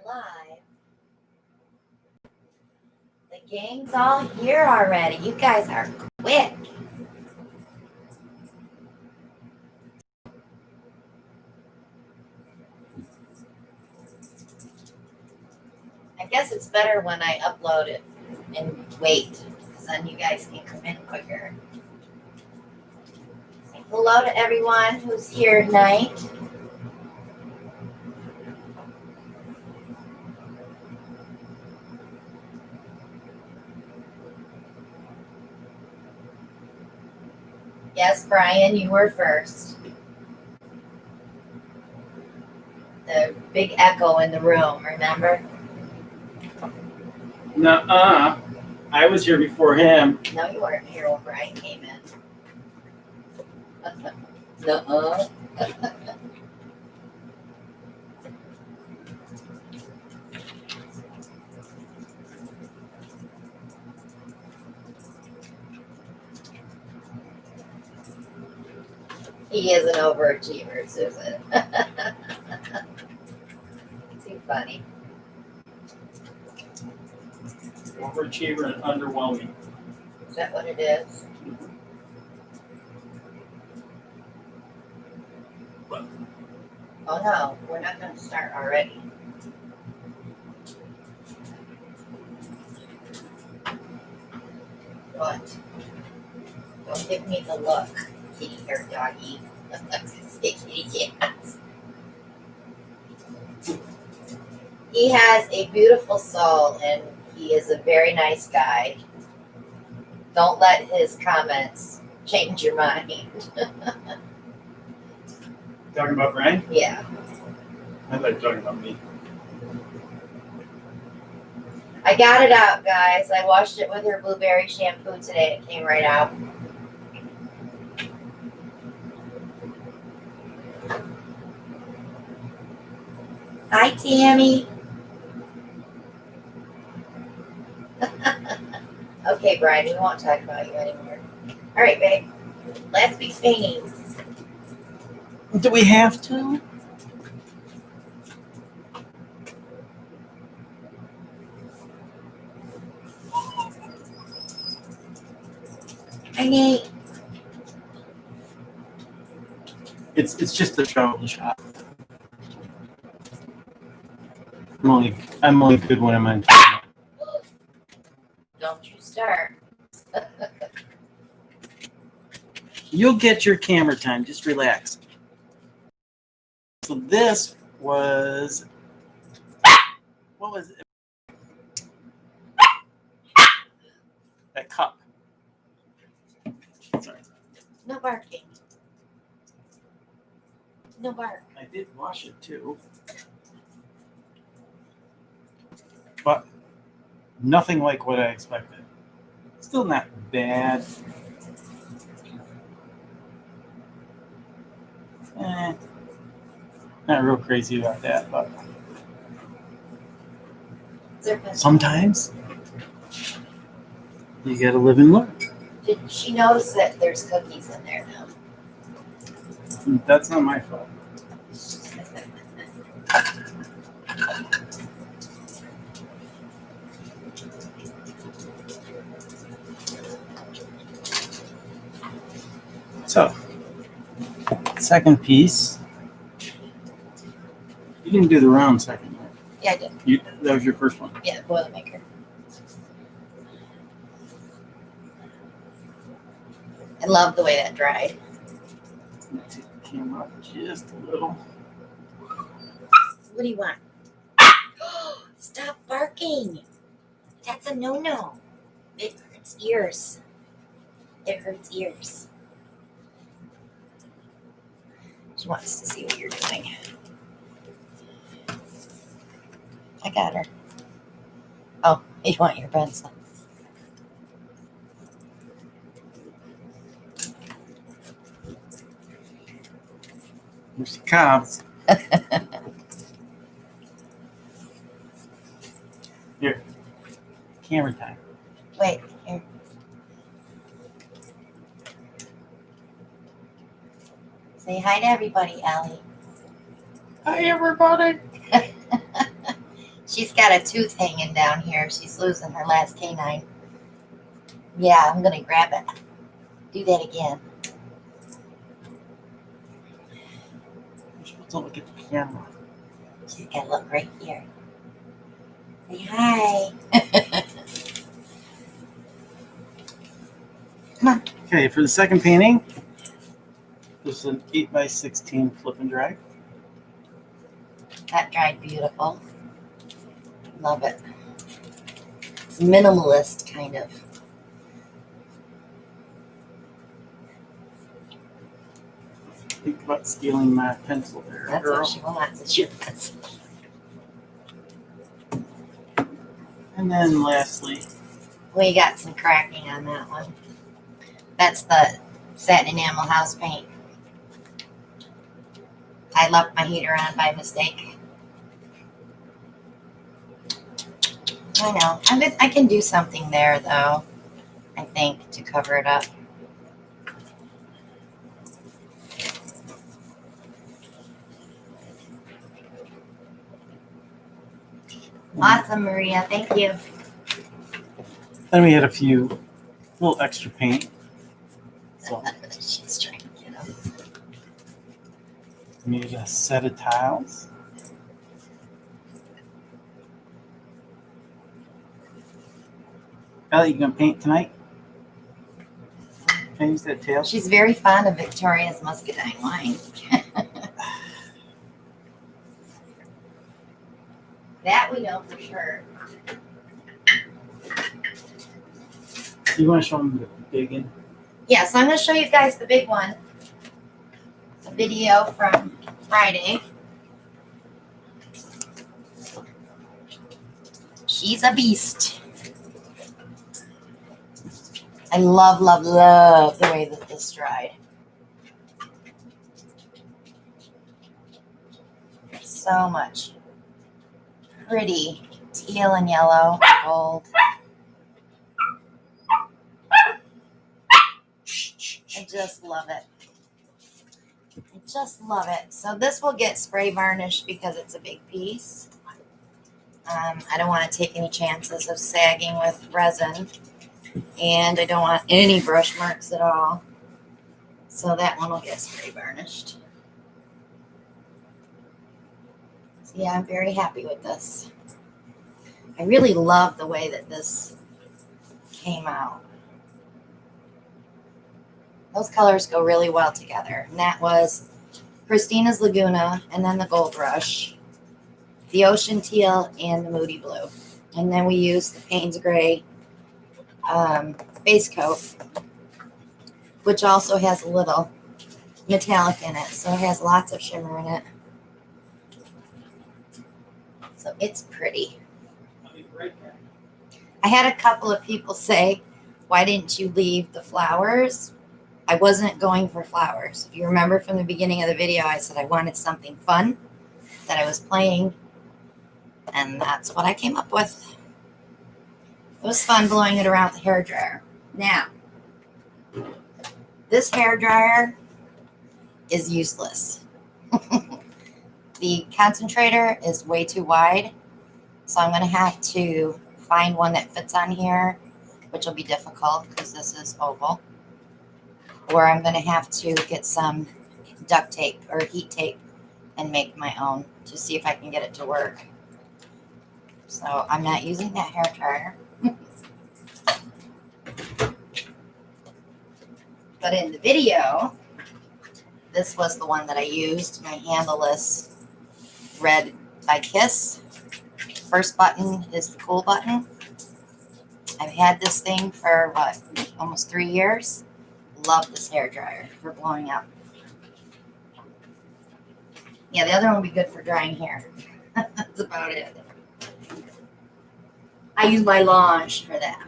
live. The gang's all here already. You guys are quick. I guess it's better when I upload it and wait, because then you guys can come in quicker. Say hello to everyone who's here tonight. Yes, Brian, you were first. The big echo in the room, remember? Nuh-uh. I was here before him. No, you weren't here when Brian came in. Nuh-uh. He is an overachiever, Susan. Too funny. Overachiever and underwhelming. Is that what it is? Oh no, we're not going to start already. What? Don't give me the look, kitty or doggy. I was going to say kitty cat. He has a beautiful soul and he is a very nice guy. Don't let his comments change your mind. Talking about Brian? Yeah. I thought you were talking about me. I got it out, guys. I washed it with her blueberry shampoo today. It came right out. Hi, Tammy. Okay, Brian, we won't talk about you anymore. All right, babe. Last week's paintings. Do we have to? Hi, Nate. It's just a travel shop. I'm only good when I'm on camera. Don't you start. You'll get your camera time. Just relax. So this was, what was it? That cup. Sorry. No barking. No bark. I did wash it too. But nothing like what I expected. Still not bad. Not real crazy about that, but sometimes you gotta live and learn. Did she notice that there's cookies in there now? That's not my fault. So, second piece. You didn't do the round second, right? Yeah, I did. That was your first one. Yeah, Boilermaker. I love the way that dried. Take the camera up just a little. What do you want? Stop barking. That's a no-no. It hurts ears. It hurts ears. She wants to see what you're doing. I got her. Oh, you want your pencil? There's the cops. Here. Camera time. Wait, here. Say hi to everybody, Allie. Hi, everybody. She's got a tooth hanging down here. She's losing her last canine. Yeah, I'm gonna grab it. Do that again. You're supposed to look at the camera. She's gotta look right here. Say hi. Come on. Okay, for the second painting, this is an 8x16 flip and drag. That dried beautiful. Love it. It's minimalist, kind of. Think about stealing my pencil there, That's girl. what she wants. It's your pencil. And then lastly, We got some cracking on that one. That's the satin enamel house paint. I left my heater on by mistake. I know. I can do something there, though, I think, to cover it up. Awesome, Maria. Thank you. then we had a few little extra paint. So She's trying to get them. we made a set of tiles. Ellie, you gonna paint tonight? Can I use that tail? She's very fond of Victoria's Muscadine wine. That we know for sure. You want to show them the big one? Yeah, so I'm going to show you guys the big one. A video from Friday. She's a beast. I love, love, love the way that this dried. So much pretty teal and yellow, gold. I just love it. I just love it. So this will get spray varnished because it's a big piece. I don't want to take any chances of sagging with resin. And I don't want any brush marks at all. So that one will get spray varnished. So yeah, I'm very happy with this. I really love the way that this came out. Those colors go really well together. And that was Christina's Laguna, and then the Gold Rush, the Ocean Teal, and the Moody Blue. And then we used the Payne's Gray base coat, which also has a little metallic in it. So it has lots of shimmer in it. So it's pretty. I'll be right back. I had a couple of people say, why didn't you leave the flowers? I wasn't going for flowers. If you remember from the beginning of the video, I said I wanted something fun that I was playing, and that's what I came up with. It was fun blowing it around the hairdryer. Now, this hairdryer is useless. The concentrator is way too wide, so I'm going to have to find one that fits on here, which will be difficult because this is oval. Or I'm going to have to get some duct tape or heat tape and make my own to see if I can get it to work. So I'm not using that hair dryer. But in the video, this was the one that I used, my handleless red by Kiss. First button is the cool button. I've had this thing for almost 3 years. Love this hair dryer for blowing up. Yeah, the other one will be good for drying hair. That's about it. I use my Launch for that.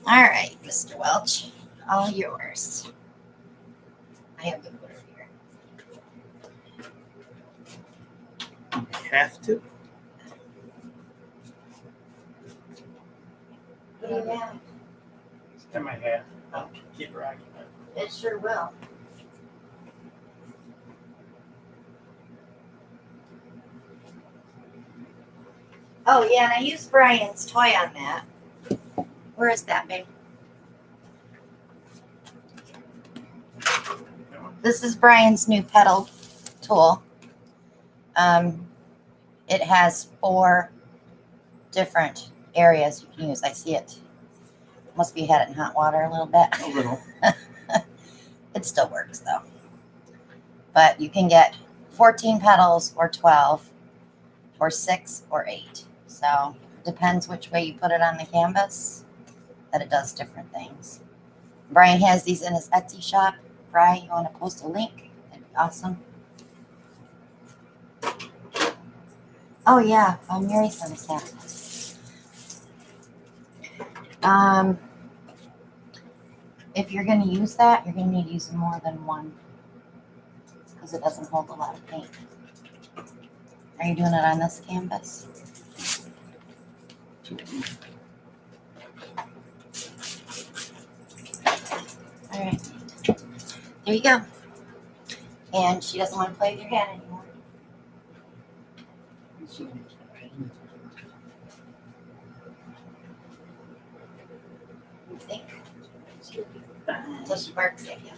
All right, Mr. Welch, all yours. I have to put it here. You have to. Yeah, I might have. I'll keep rocking it. it sure will. Oh yeah, and I used Brian's toy on that. Where is that, babe? This is Brian's new pedal tool. It has 4 different areas you can use. I see it. Must be had it in hot water a little bit. A little. It still works though. But you can get 14 pedals or 12 or 6 or 8. So it depends which way you put it on the canvas that it does different things. Brian has these in his Etsy shop. Brian, you want to post a link? That'd be awesome. Oh yeah, Mary sent us that. If you're going to use that, you're going to need to use more than one because it doesn't hold a lot of paint. Are you doing it on this canvas? All right. There you go. And she doesn't want to play with your hand anymore. You think? Until she barks at you.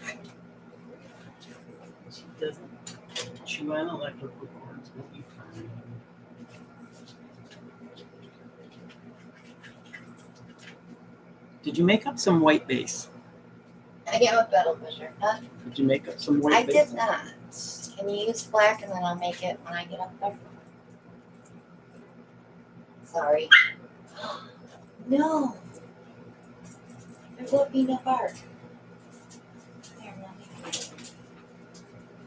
She doesn't chew on electrical cords. Will be fine. Did you make up some white base? I am a pedal pusher. Huh? Did you make up some white I base? did not. Can you use black and then I'll make it when I get up there? Sorry. No. There's no peanut bark. There, let me do it.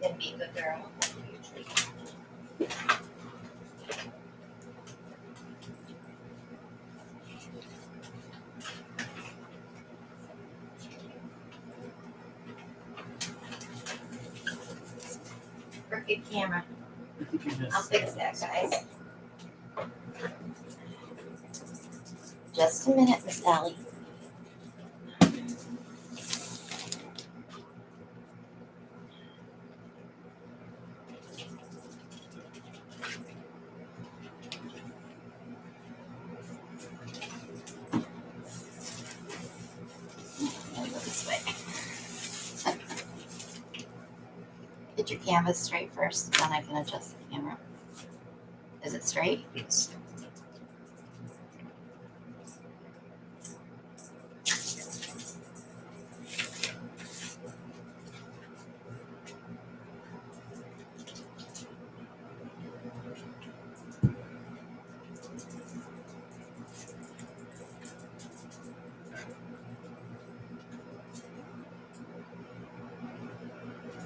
Gonna be a good girl. Crooked camera. I think you I'll just. fix that, guys. Just a minute, Miss Allie. I'll go this way. Get your canvas straight first, then I can adjust the camera. Is it straight? Yes.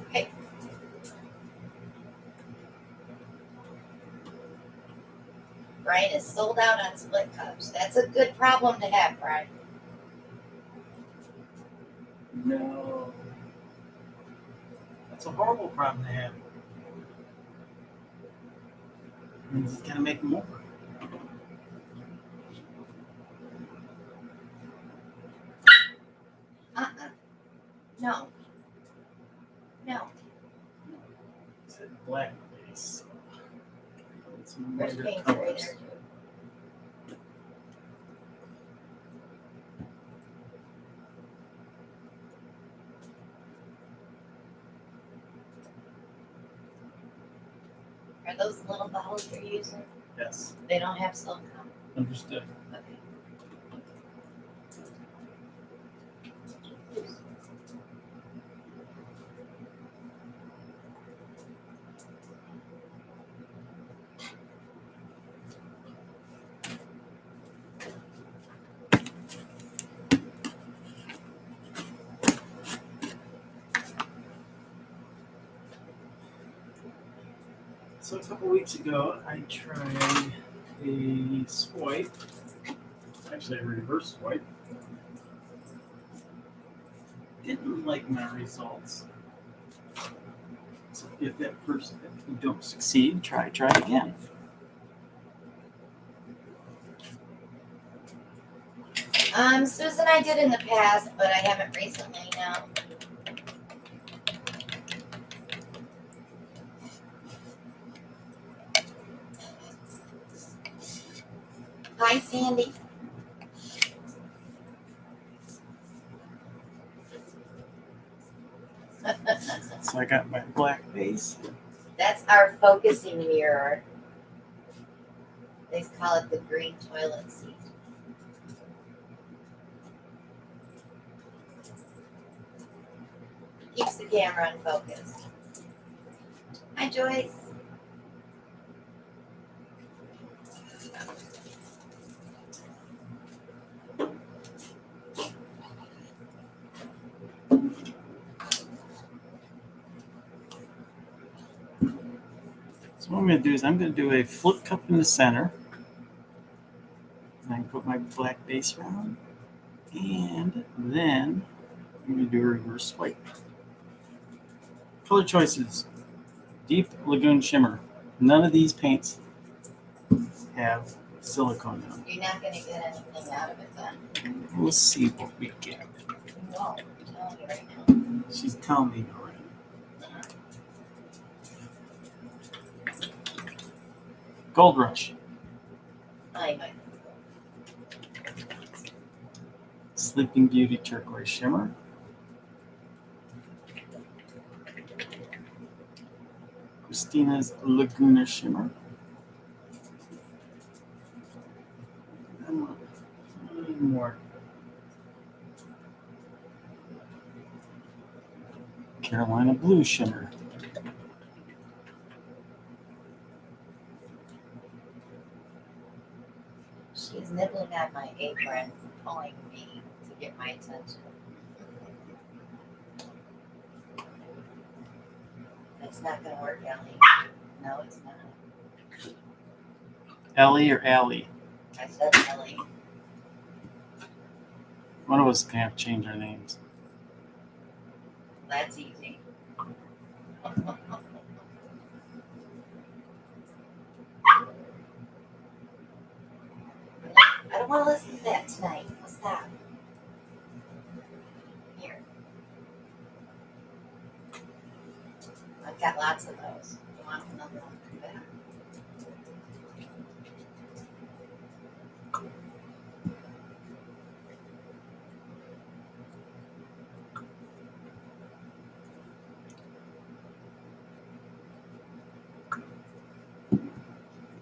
Okay. Brian is sold out on split cups. That's a good problem to have, Brian. No. That's a horrible problem to have. Means he's gotta make more. No. No. It's a black base. It's some There's lighter paint right colors. there too. Are those little bottles you're using? Yes. They don't have silicone. Understood. Okay. So a couple weeks ago, I tried a swipe, actually a reverse swipe. Didn't like my results. So if you don't succeed, try again. Susan, I did in the past, but I haven't recently, no. Hi, Sandy. So I got my black base. That's our focusing mirror. They call it the green toilet seat. Keeps the camera unfocused. Hi, Joyce. So what I'm going to do is I'm going to do a flip cup in the center. And I can put my black base around. And then I'm going to do a reverse swipe. Color choices. Deep Lagoon Shimmer. None of these paints have silicone in them. You're not going to get anything out of it then. We'll see what we get. No, I'm telling you right now. She's telling me already. Gold Rush. I might. Sleeping Beauty Turquoise Shimmer. Christina's Laguna Shimmer. And one more. Carolina Blue Shimmer. She's nibbling at my apron, pulling me to get my attention. It's not going to work, Ellie. No, it's not. Ellie or Allie? I said Ellie. One of us can have to change our names. That's easy. I don't want to listen to that tonight. What's that? Here. I've got lots of those. You want another one? Come back.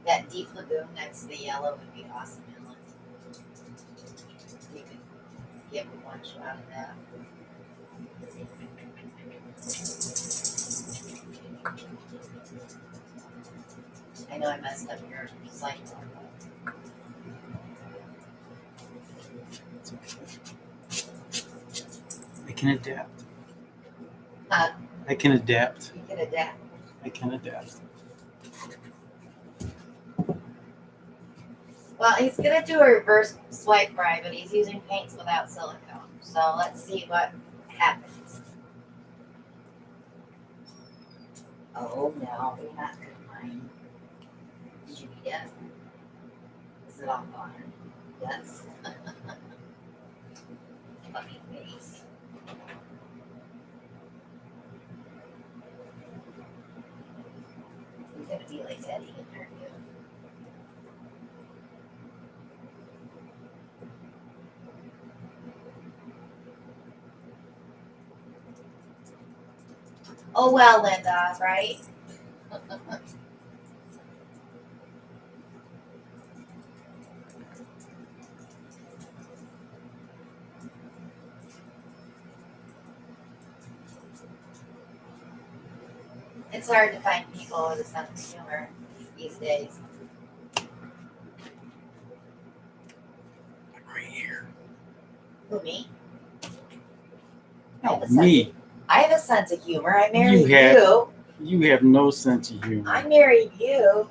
That deep lagoon next to the yellow would be awesome. You could give me one shot of that. I know I messed up your site. I can adapt. Huh? I can adapt. You can adapt. I can adapt. Well, he's gonna do a reverse swipe fry, but he's using paints without silicone. So let's see what happens. Oh no, you're not gonna mind. Did you eat it? Is it all gone? Yes. Funny face. You're gonna be like Eddie, aren't you? Oh well, Linda, right? It's hard to find people with a sense of humor these days. Right here. Who, me? No, me. I have a sense of humor. I married have- you. You have no sense of humor. I married you.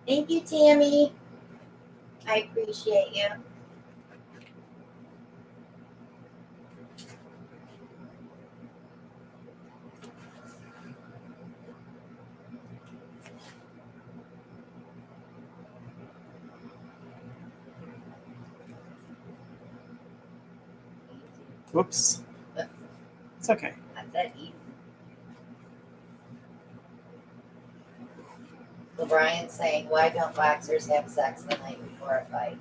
Thank you, Tammy. I appreciate you. Whoops. It's okay. I said easy. So Brian's saying, why don't boxers have sex the night before a fight?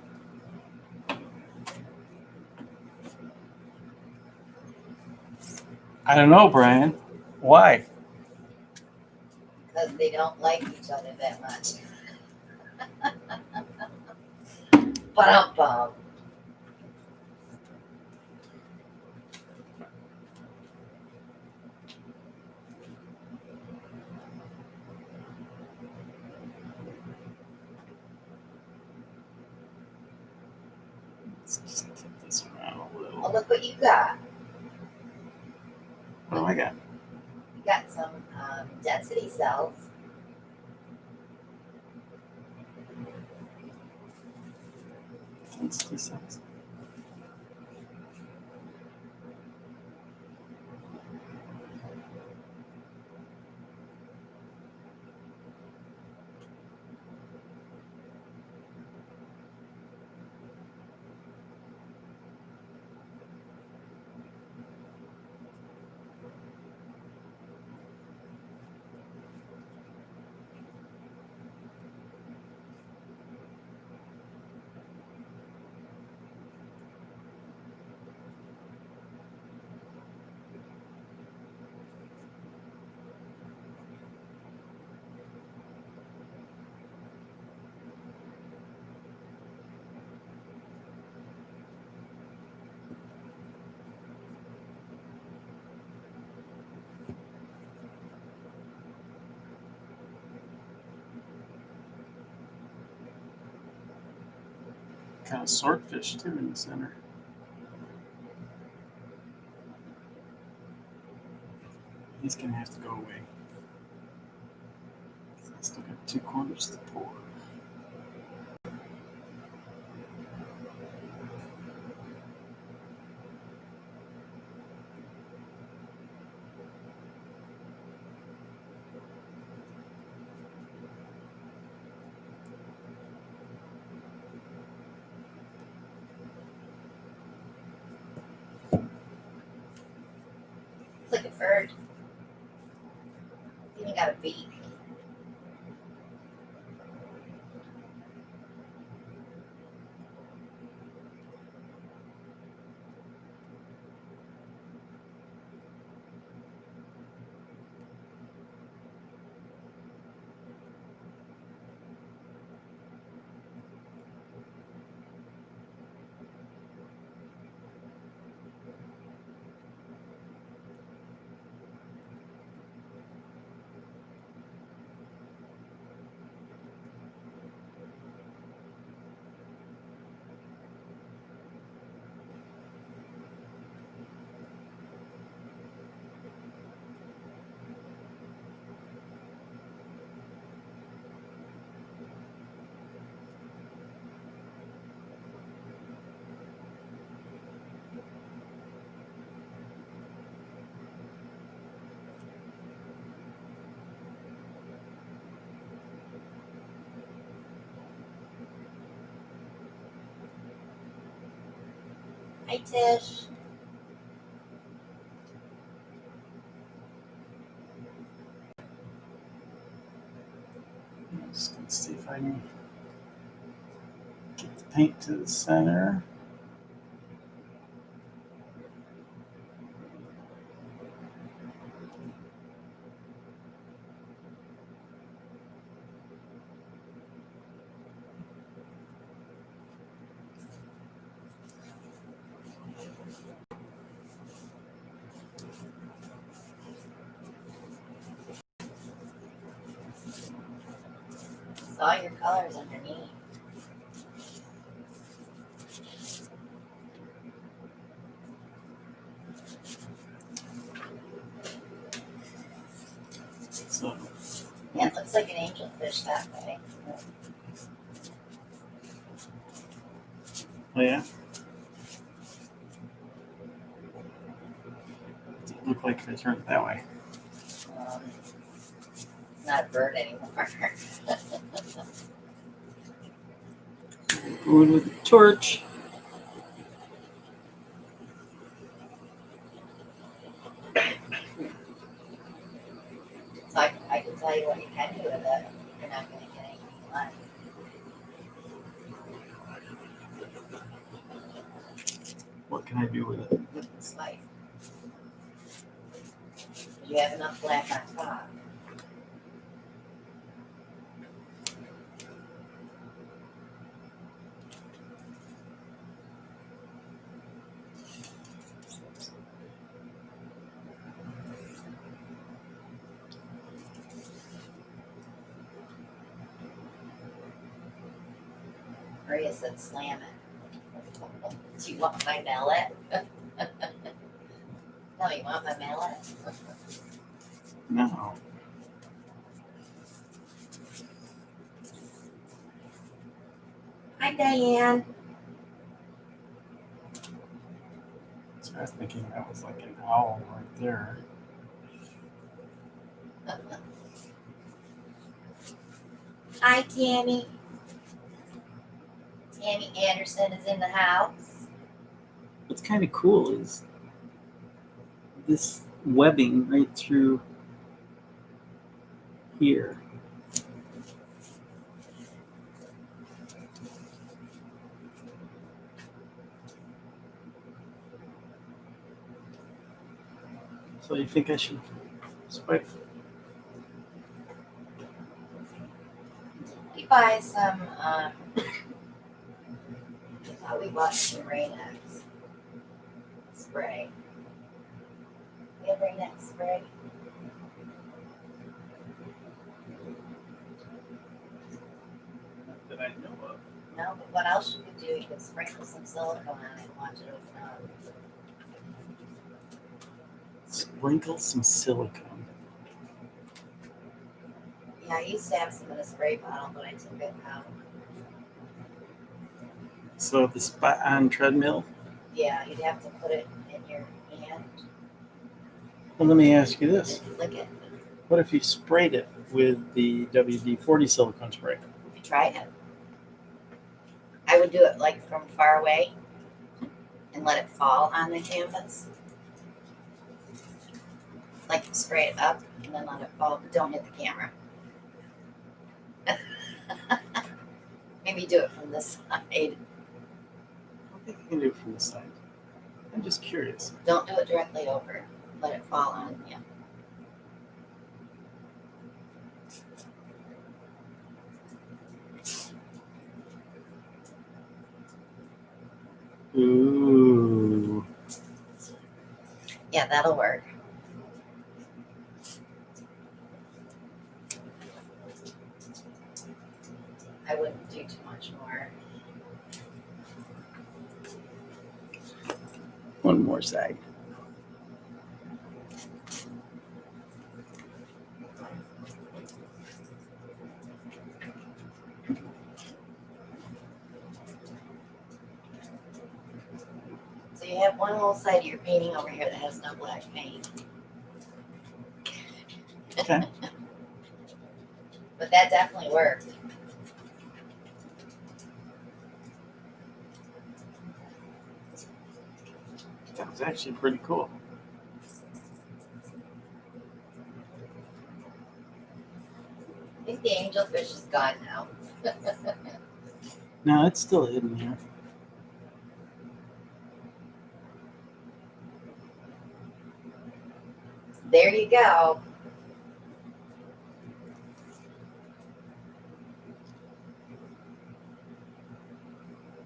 I don't know, Brian. Why? Because they don't like each other that much. Ba-dum-bum. Let's just tip this around a little. Oh, look what you got. What do I got? You got some density cells. Let's do some. Kind of swordfish too in the center. He's gonna have to go away. I still got 2 corners to pour. It's like a bird. It's even got a beak. Hi, Tish. I'm just gonna see if I can get the paint to the center. Saw your colors underneath. So Yeah, it looks like an angelfish that way. oh yeah. Does it look like if I turn it that way? It's not a bird anymore. Going with the torch. tell you what you can do with it. You're not going to get anything you like. What can I do with it? With this light. You have enough black on top. Maria said slam it. Do you want my mallet? No, you want my mallet? No. Hi, Diane. So I was thinking that was like an owl right there. Hi, Tammy. Tammy Anderson is in the house. What's kind of cool is this webbing right through here. So you think I should spray? We buy some, I thought we bought some Rain-X spray. We have Rain-X spray. That I know of. No, but what else you could do, you could sprinkle some silicone on it and watch it open up. Sprinkle some silicone. Yeah, I used to have some in a spray bottle, but I took it out. So the spot on treadmill. Yeah, you'd have to put it in your hand Well, let me ask you this: and flick it. what if you sprayed it with the WD-40 silicone spray? You could try it. I would do it like from far away and let it fall on the canvas. Like spray it up and then let it fall, but don't hit the camera. Maybe do it from this side. I don't think I can do it from the side. I'm just curious. Don't do it directly over. Let it fall on you. Ooh. Yeah, that'll work. I wouldn't do too much more. One more side. So you have one whole side of your painting over here that has no black paint. Okay. But that definitely worked. That was actually pretty cool. I think the angelfish is gone now. No, it's still hidden here. There you go.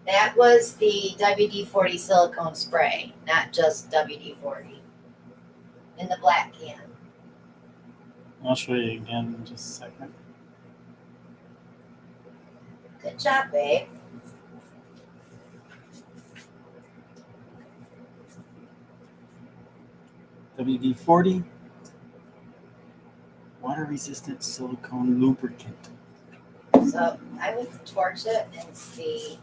That was the WD-40 silicone spray, not just WD-40. In the black can. I'll show you again in just a second. Good job, babe. WD-40 water-resistant silicone lubricant. So I would torch it and see.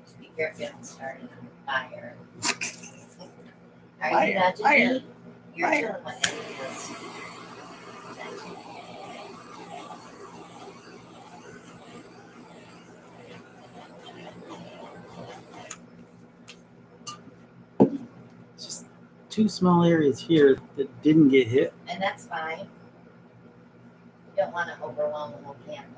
Just be careful you don't start it on fire. Are Fire, you nudging fire, me? You're fire. doing what Eddie was. Just two small areas here that didn't get hit. And that's fine. don't want to overwhelm the whole canvas.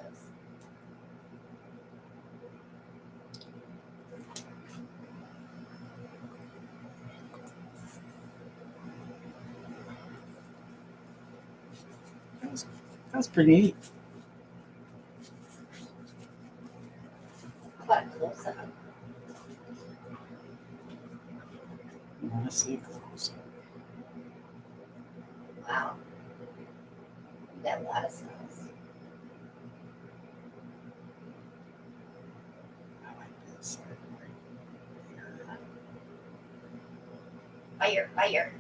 That's pretty neat. How about a close up? You want to see it close? Wow. You got a lot of cells. I like that side right here. Fire, fire.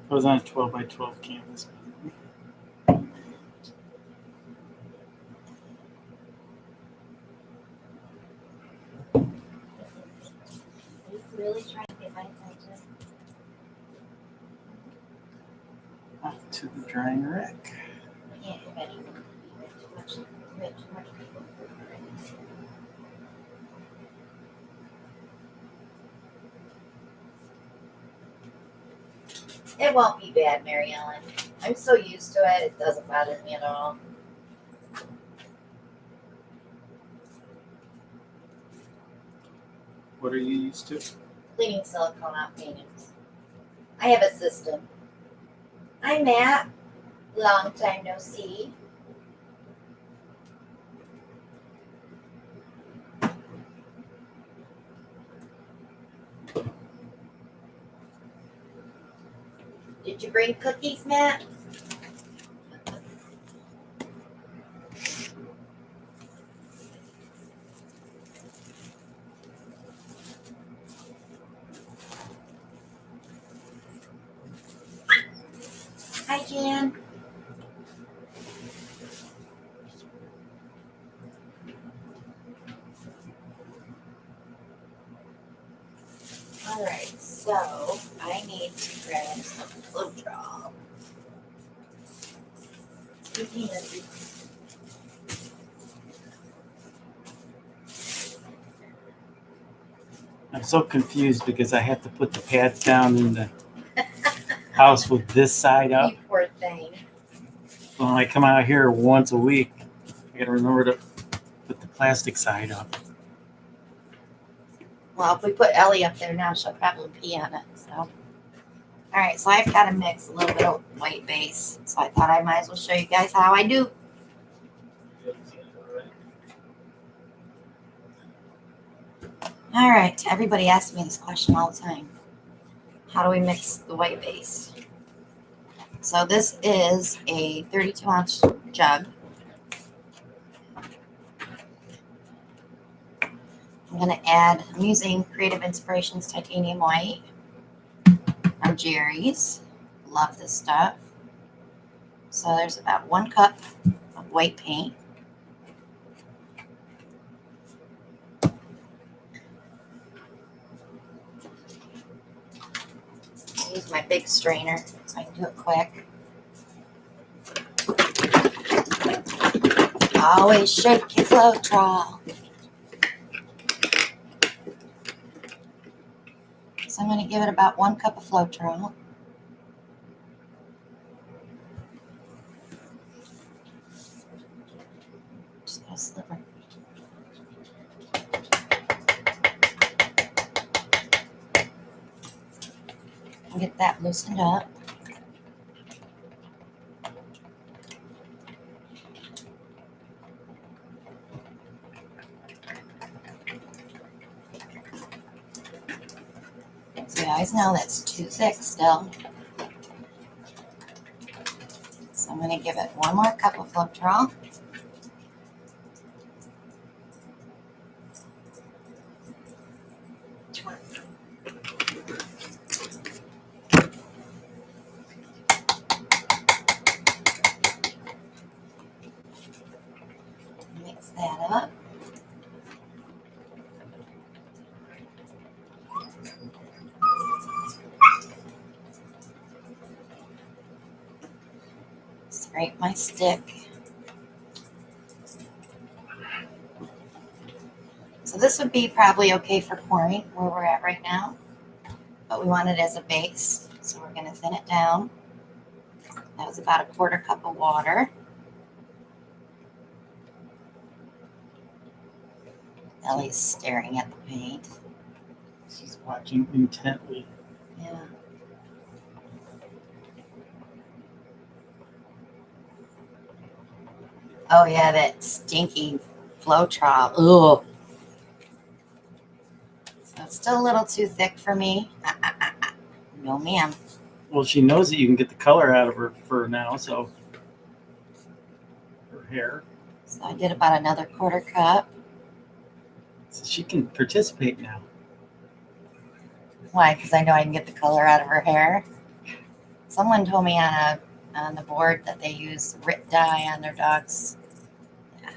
It was on a 12 by 12 canvas. Are you really trying to get my attention? Off to the drying rack. I can't have anything. You have too much. You have too much people. It won't be bad, Mary Ellen. I'm so used to it, it doesn't bother me at all. What are you used to? Cleaning silicone out paintings. I have a system. Hi, Matt. Long time no see. Did you bring cookies, Matt? Hi, Jan. All right, so I need to grab some Floetrol. Speaking of, I'm so confused because I have to put the pads down in the house with this side up. you poor thing. So when I come out here once a week, I gotta remember to put the plastic side up. Well, if we put Ellie up there now, she'll probably pee on it. So, all right. So I've got to mix a little bit of white base. So I thought I might as well show you guys how I do. All right. Everybody asks me this question all the time. How do we mix the white base? So this is a 32-ounce jug. I'm using Creative Inspirations Titanium White from Jerry's. Love this stuff. So there's about 1 cup of white paint. I use my big strainer so I can do it quick. Always shake your Floetrol. So I'm going to give it about 1 cup of Floetrol. Just got a sliver. And get that loosened up. So you guys know that's too thick still. So I'm going to give it 1 more cup of Floetrol. Mix that up. Scrape my stick. So this would be probably okay for pouring where we're at right now. but we want it as a base. So we're going to thin it down. That was about a 1/4 cup of water. Ellie's staring at the paint. She's watching intently. Yeah. Oh yeah, that stinky Floetrol. Ugh. So it's still a little too thick for me. No, ma'am. Well, she knows that you can get the color out of her fur now, so her hair. So I did about another 1/4 cup. So she can participate now. Why? Because I know I can get the color out of her hair. Someone told me on the board that they use RIT dye on their dogs. Yeah.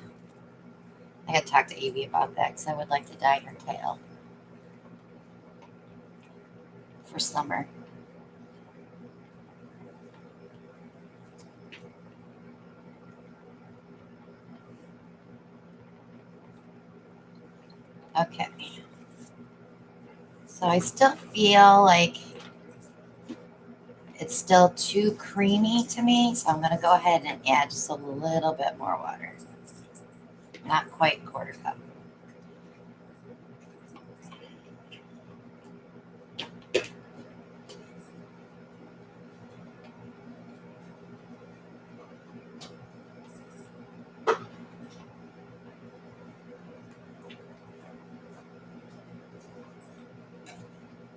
I had talked to Evie about that because I would like to dye her tail for summer. Okay. So I still feel like it's still too creamy to me, so I'm going to go ahead and add just a little bit more water. Not quite 1/4 cup.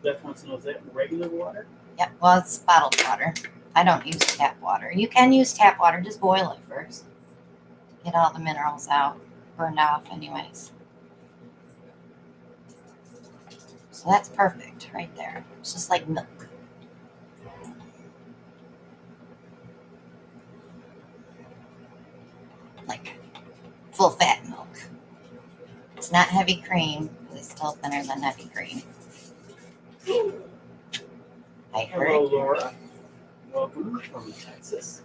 Beth wants to know, is that regular water? Yeah, well, it's bottled water. I don't use tap water. You can use tap water, just boil it first. Get all the minerals out, burned off anyways. So that's perfect right there. It's just like milk. Like full fat milk. It's not heavy cream, but it's still thinner than heavy cream. I heard. Hello, Laura. Welcome from Texas.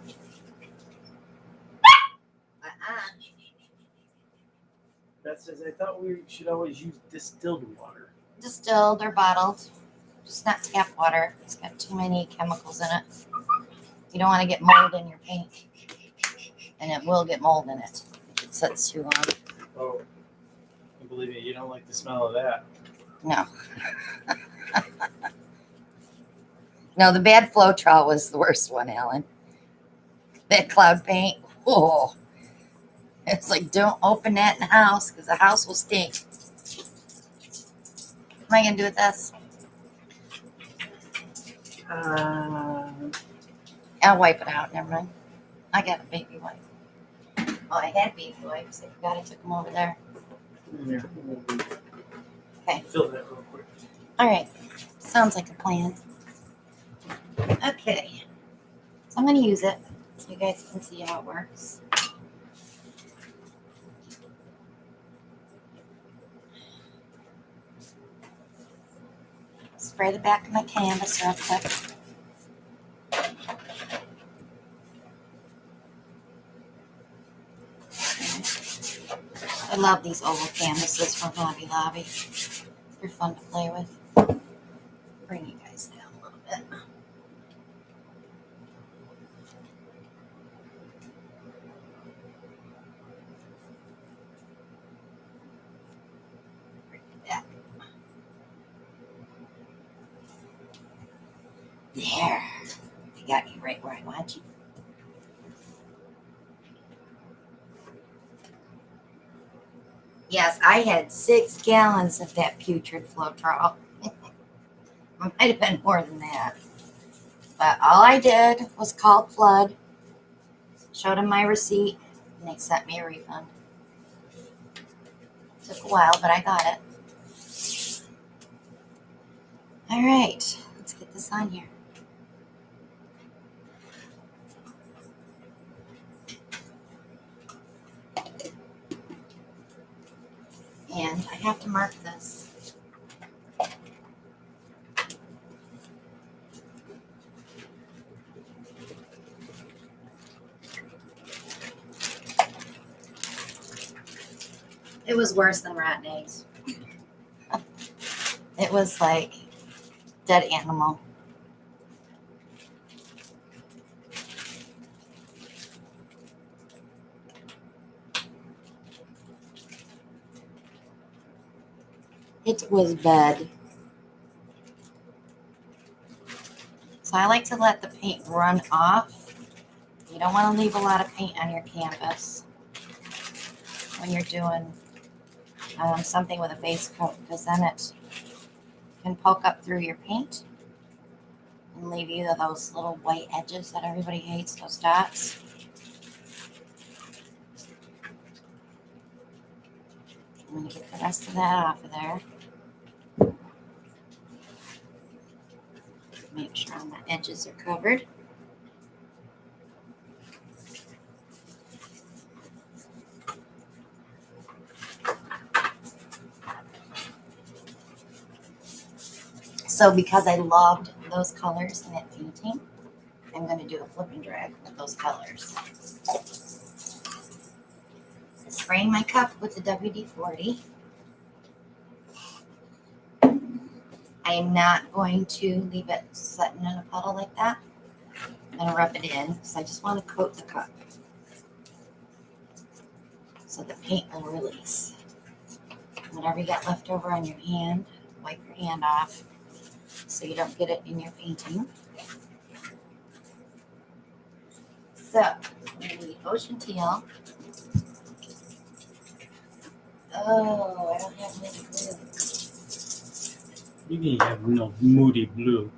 Beth says, I thought we should always use distilled water. Distilled or bottled, just not tap water. It's got too many chemicals in it. You don't want to get mold in your paint, and it will get mold in it if it sits too long. Oh, I believe me, you don't like the smell of that. No. No, the bad Floetrol was the worst one, Alan. That cloud paint. Oh, it's like, don't open that in the house because the house will stink. What am I gonna do with this? I'll wipe it out. Never mind. I got a baby wipe. Oh, I had baby wipes. I forgot I took them over there. Yeah. Okay. Fill that real quick. All right. Sounds like a plan. Okay. So I'm going to use it so you guys can see how it works. Spray the back of my canvas real quick. I love these oval canvases from Hobby Lobby. They're fun to play with. Bring you guys down a little bit. Bring it back. There. I got you right where I want you. Yes, I had 6 gallons of that putrid Floetrol. Might have been more than that. But all I did was call Flood, showed them my receipt, and they sent me a refund. Took a while, but I got it. All right, let's get this on here. And I have to mark this. It was worse than rotten eggs. It was like Dead animal. It was bad. So I like to let the paint run off. You don't want to leave a lot of paint on your canvas when you're doing something with a base coat, because then it can poke up through your paint and leave you those little white edges that everybody hates, those dots. I'm going to get the rest of that off of there. Make sure all my edges are covered. So because I loved those colors in that painting, I'm going to do a flip and drag with those colors. Spraying my cup with the WD-40. I am not going to leave it sitting in a puddle like that. I'm going to rub it in because I just want to coat the cup so the paint will release. Whatever you got left over on your hand, wipe your hand off so you don't get it in your painting. So, we need ocean teal. Oh, I don't have any glue. You need to have no moody blue.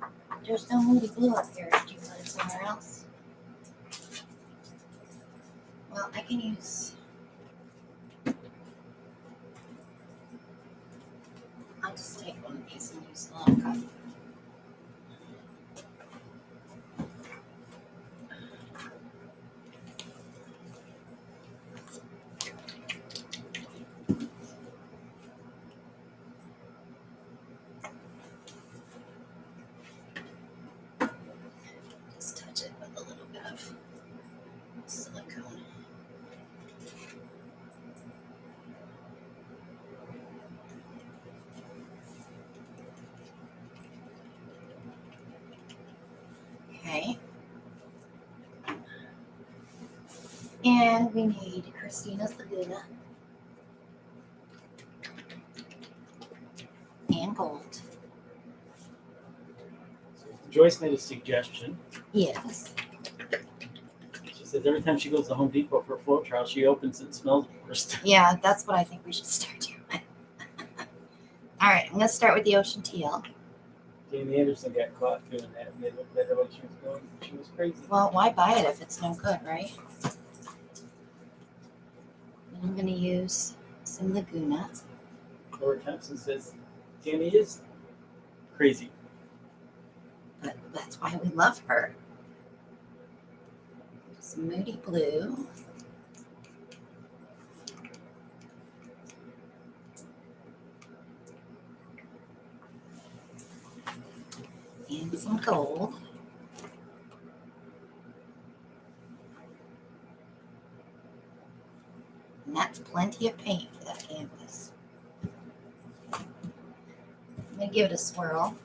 There's no moody glue up here. Did you put it somewhere else? Well, I can use... I'll just take one of these and use the little cup. Just touch it with a little bit of silicone. Okay. And we need Christina's Laguna and gold. Joyce made a suggestion. Yes. She says every time she goes to Home Depot for a float trial, she opens it and smells it first. Yeah, that's what I think we should start doing. All right, I'm going to start with the ocean teal. Jamie Anderson got caught doing that, and they looked at her like she was going. She was crazy. Well, why buy it if it's no good, right? And I'm going to use some Laguna. Laura Thompson says Tammy is crazy. But that's why we love her. Some Moody Blue. And some gold. And that's plenty of paint for that canvas. I'm going to give it a swirl.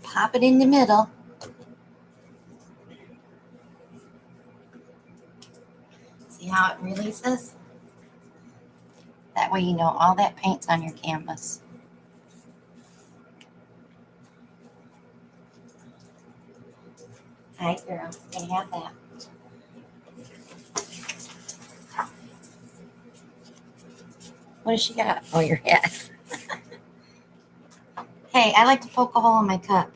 Pop it in the middle. See how it releases? That way you know all that paint's on your canvas. Hi, girl. Can I have that? What does she got? Oh, your head. Hey, I like to poke a hole in my cup.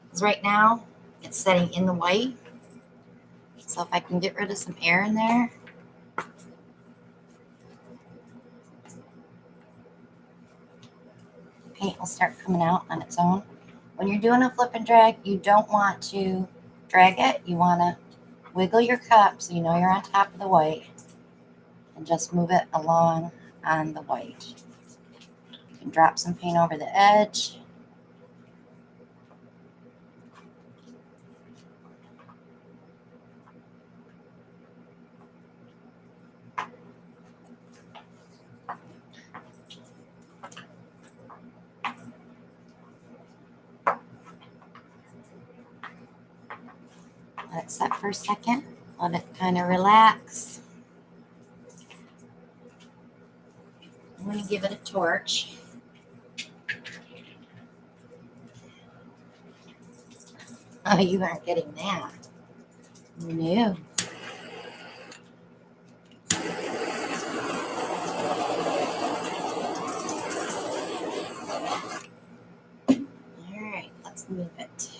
Because right now, it's setting in the white. So if I can get rid of some air in there. Paint will start coming out on its own. When you're doing a flip and drag, you don't want to drag it. You want to wiggle your cup so you know you're on top of the white. And just move it along on the white. You can drop some paint over the edge. Let it set for a second. Let it kind of relax. I'm going to give it a torch. Oh, you aren't getting that. No. All right, let's move it.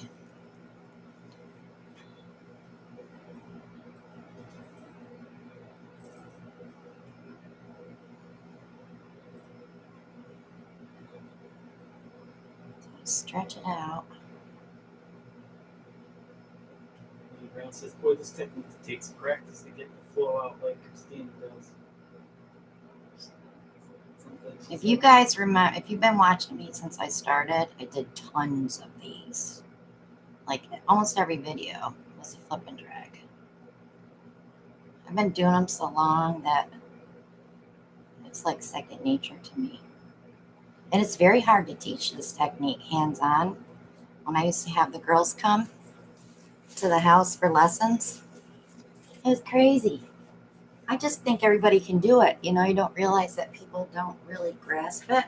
Stretch it out. Brown says, boy, this technique takes practice to get the flow out like Christina does. If you guys remember, if you've been watching me since I started, I did tons of these. Like almost every video was a flip and drag. I've been doing them so long that it's like second nature to me. And it's very hard to teach this technique hands-on. When I used to have the girls come to the house for lessons, it was crazy. I just think everybody can do it. You know, you don't realize that people don't really grasp it.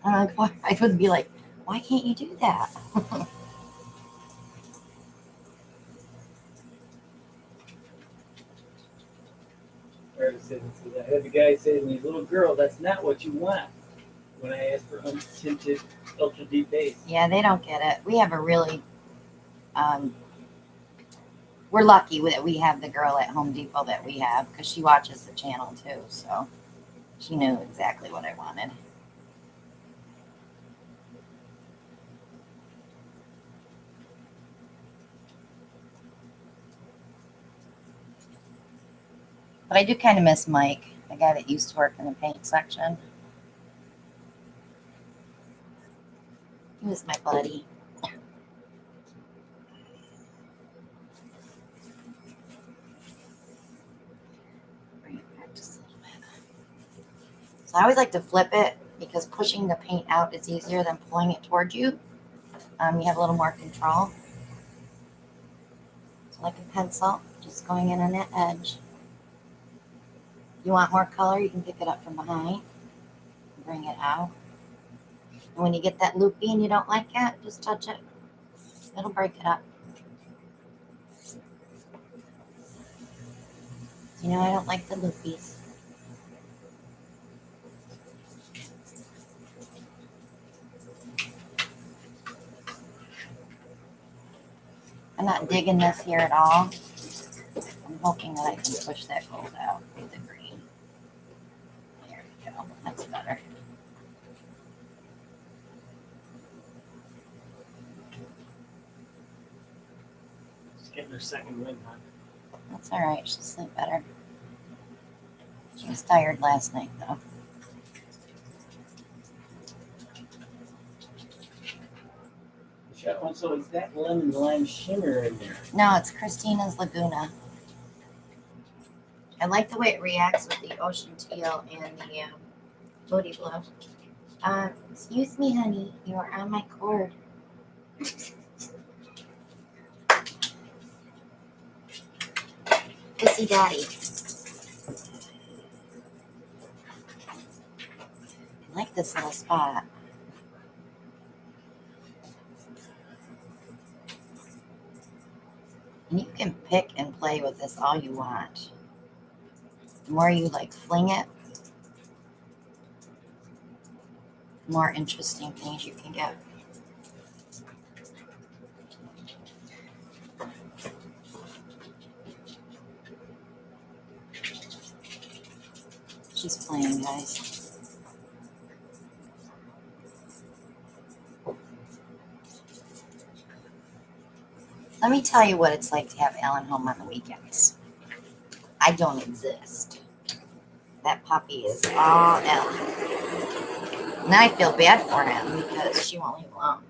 And I would be like, why can't you do that? I had the guy say to me, little girl, that's not what you want. When I asked for untinted ultra deep bass. Yeah, they don't get it. We have a really, we're lucky that we have the girl at Home Depot that we have because she watches the channel too. So she knew exactly what I wanted. But I do kind of miss Mike, the guy that used to work in the paint section. He was my buddy. Bring it back just a little bit. So I always like to flip it because pushing the paint out is easier than pulling it towards you. You have a little more control. So like a pencil, just going in on that edge. You want more color, you can pick it up from behind and bring it out. And when you get that loopy and you don't like it, just touch it. It'll break it up. You know, I don't like the loopies. I'm not digging this here at all. I'm hoping that I can push that gold out with the green. There we go. That's better. She's getting her second win, huh? That's all right. She'll sleep better. She was tired last night, though. So is that lemon lime shimmer in there? No, it's Christina's Laguna. I like the way it reacts with the ocean teal and the booty blue. Excuse me, honey. You are on my cord. Pussy daddy. I like this little spot. And you can pick and play with this all you want. The more you like fling it, the more interesting things you can get. She's playing, guys. Let me tell you what it's like to have Alan home on the weekends. I don't exist. That puppy is all Alan. And I feel bad for him because she won't leave him alone.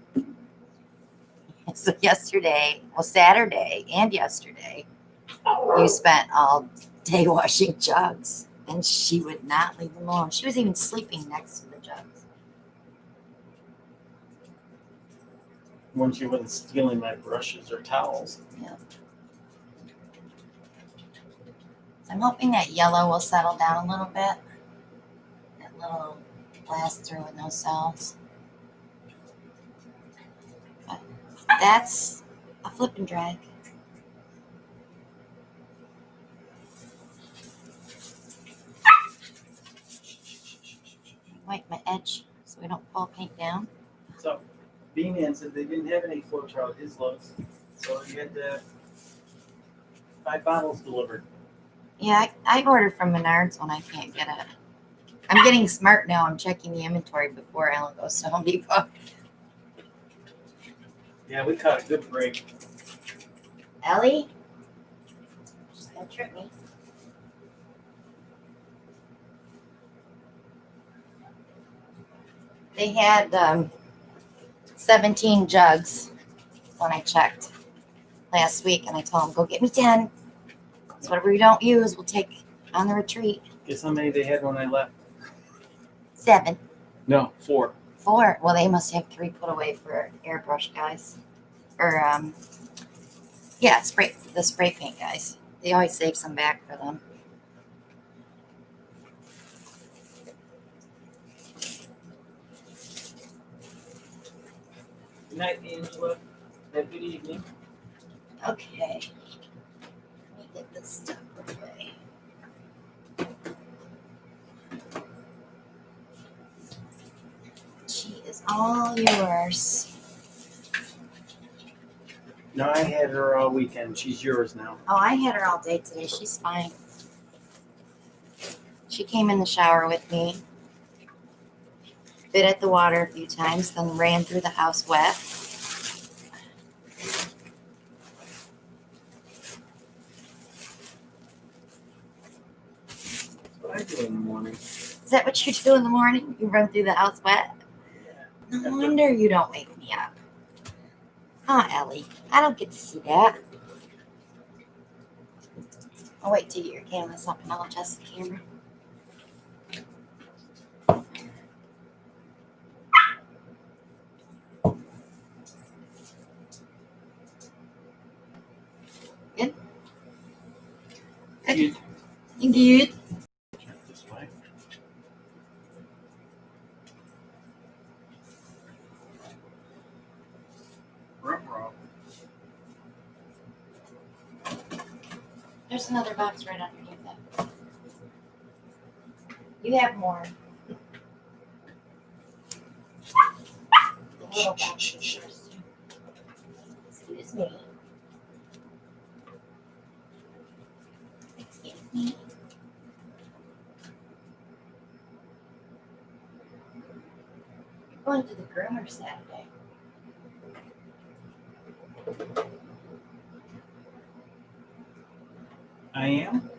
So Saturday and yesterday, you spent all day washing jugs, and she would not leave him alone. She was even sleeping next to the jugs. When she wasn't stealing my brushes or towels. Yeah. So I'm hoping that yellow will settle down a little bit. That little blast through with no cells. But that's a flip and drag. Wipe my edge so we don't pull paint down. So, B-Man said they didn't have any Floetrol at his Lowe's, so he had 5 bottles delivered. Yeah, I order from Menards when I can't get it. I'm getting smart now. I'm checking the inventory before Alan goes to Home Depot. Yeah, we caught a good break. Ellie? Just don't trip me. They had 17 jugs when I checked last week, and I told them, go get me 10. So whatever we don't use, we'll take on the retreat. Guess how many they had when I left? 7. No, 4. 4. Well, they must have 3 put away for airbrush guys. Or, yeah, the spray paint guys. They always save some back for them. Good night, Angela. Have a good evening. Okay. Let me get this stuff away. She is all yours. No, I had her all weekend. She's yours now. Oh, I had her all day today. She's fine. She came in the shower with me, bit at the water a few times, then ran through the house wet. That's what I do in the morning. Is that what you do in the morning? You run through the house wet? Yeah. No wonder you don't wake me up. Oh, Ellie, I don't get to see that. I'll wait till you get your camera up and I'll adjust the camera. Good? Good. Good. This way. Ruh-roh. There's another box right underneath that. You have more. The little boxes first. Excuse me. Excuse me. You're going to the groomer Saturday. I am?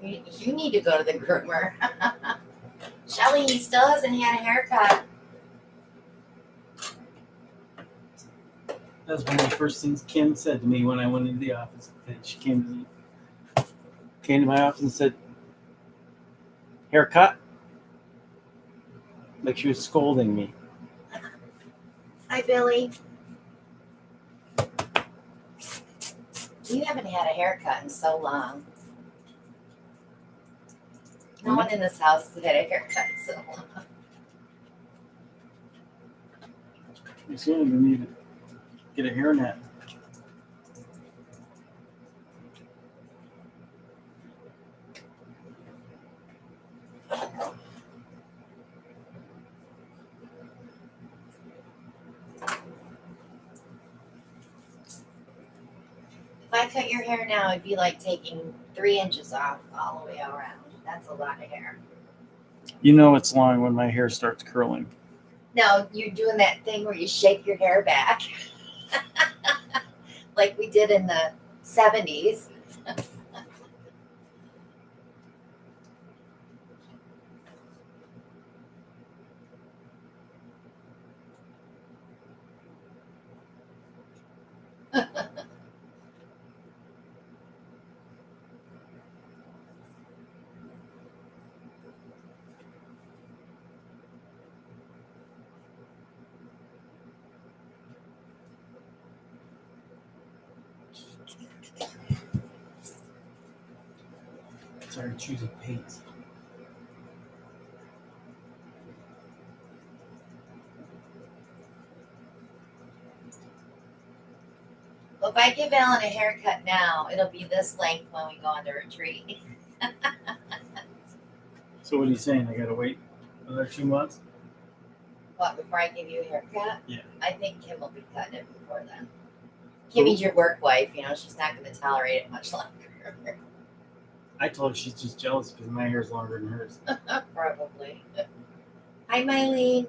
You need to go to the groomer. Shelly still hasn't had a haircut. That was one of the first things Kim said to me when I went into the office. She came to my office and said, haircut? Like she was scolding me. Hi, Billy. You haven't had a haircut in so long. No one in this house has had a haircut in so long. You soon need to get a hairnet. If I cut your hair now, it'd be like taking 3 inches off all the way around. That's a lot of hair. You know it's long when my hair starts curling. No, you're doing that thing where you shake your hair back. Like we did in the 70s. Sorry, choosing paints. Well, if I give Alan a haircut now, it'll be this length when we go on the retreat. So what are you saying? I gotta wait another 2 months? What, before I give you a haircut? Yeah. I think Kim will be cutting it before then. Kimmy's your work wife, you know, she's not going to tolerate it much longer. I told her she's just jealous because my hair's longer than hers. Probably. Hi, Mylene.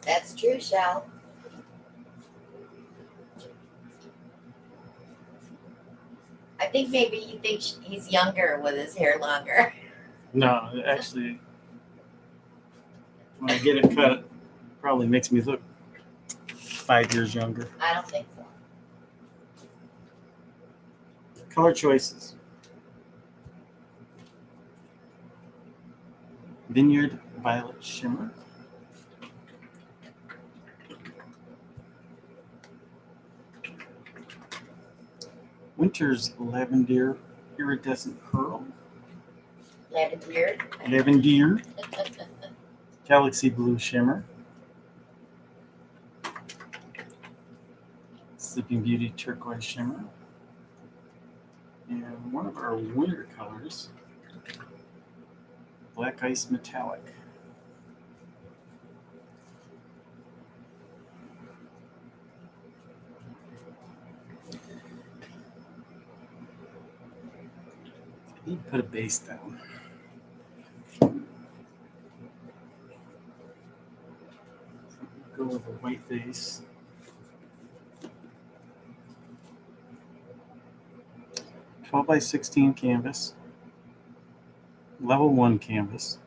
That's true, Shell. I think maybe he thinks he's younger with his hair longer. No, actually, when I get it cut, it probably makes me look 5 years younger. I don't think so. Color choices. Vineyard Violet Shimmer. Winter's Lavender Iridescent Pearl. Lavender. Lavender. Galaxy Blue Shimmer. Sleeping Beauty Turquoise Shimmer. And one of our winter colors, Black Ice Metallic. I need to put a base down. Go with a white base. "12 by 16 canvas, level 1 canvas,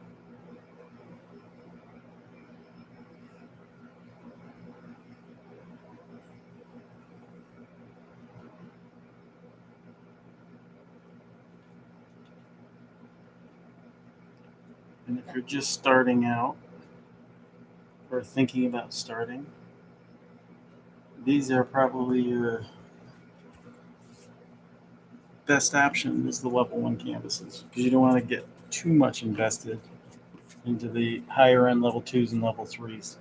and if you're just starting out or thinking about starting, these are probably your best option is the level 1 canvases because you don't want to get too much invested into the higher end level 2s and level 3s.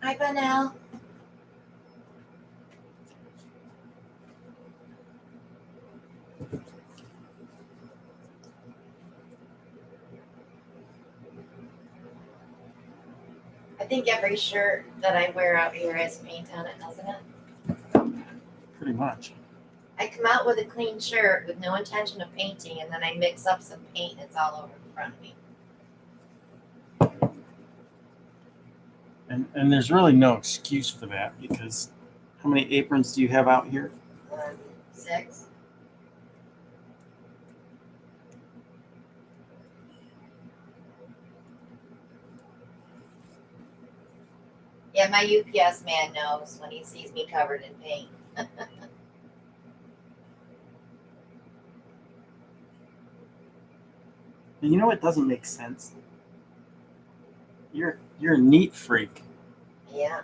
Hi, Bunnell. I think every shirt that I wear out here has paint on it, doesn't it? Pretty much. I come out with a clean shirt with no intention of painting, and then I mix up some paint and it's all over the front of me. And there's really no excuse for that because how many aprons do you have out here? 6. Yeah, my UPS man knows when he sees me covered in paint. And you know what doesn't make sense? You're a neat freak. Yeah.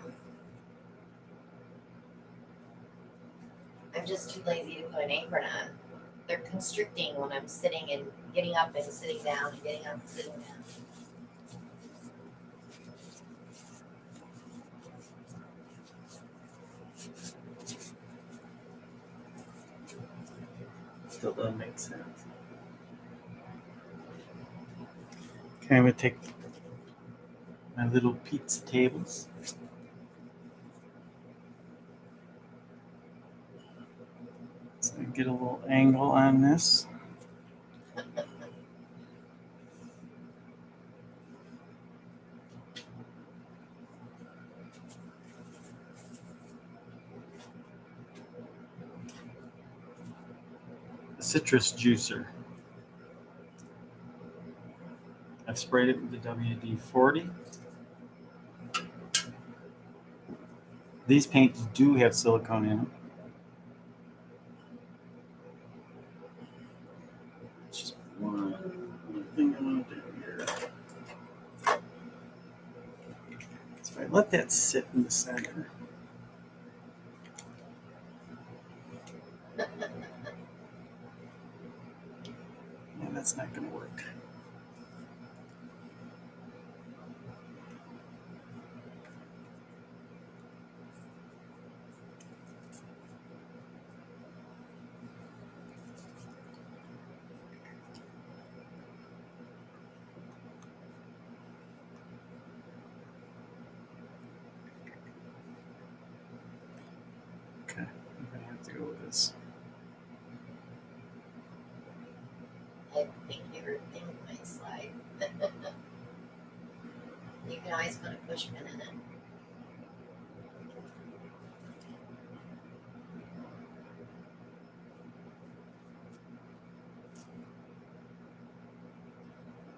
I'm just too lazy to put an apron on. They're constricting when I'm sitting and getting up and sitting down and getting up and sitting down. Still doesn't make sense. Okay, I'm going to take my little pizza tables. So I get a little angle on this. Citrus juicer. I've sprayed it with the WD-40. These paints do have silicone in them. Just one thing I want to do here. So if I let that sit in the center. Yeah, that's not going to work. Okay, I'm going to have to go with this. I think your thing might slide. You can always put a push pin in it.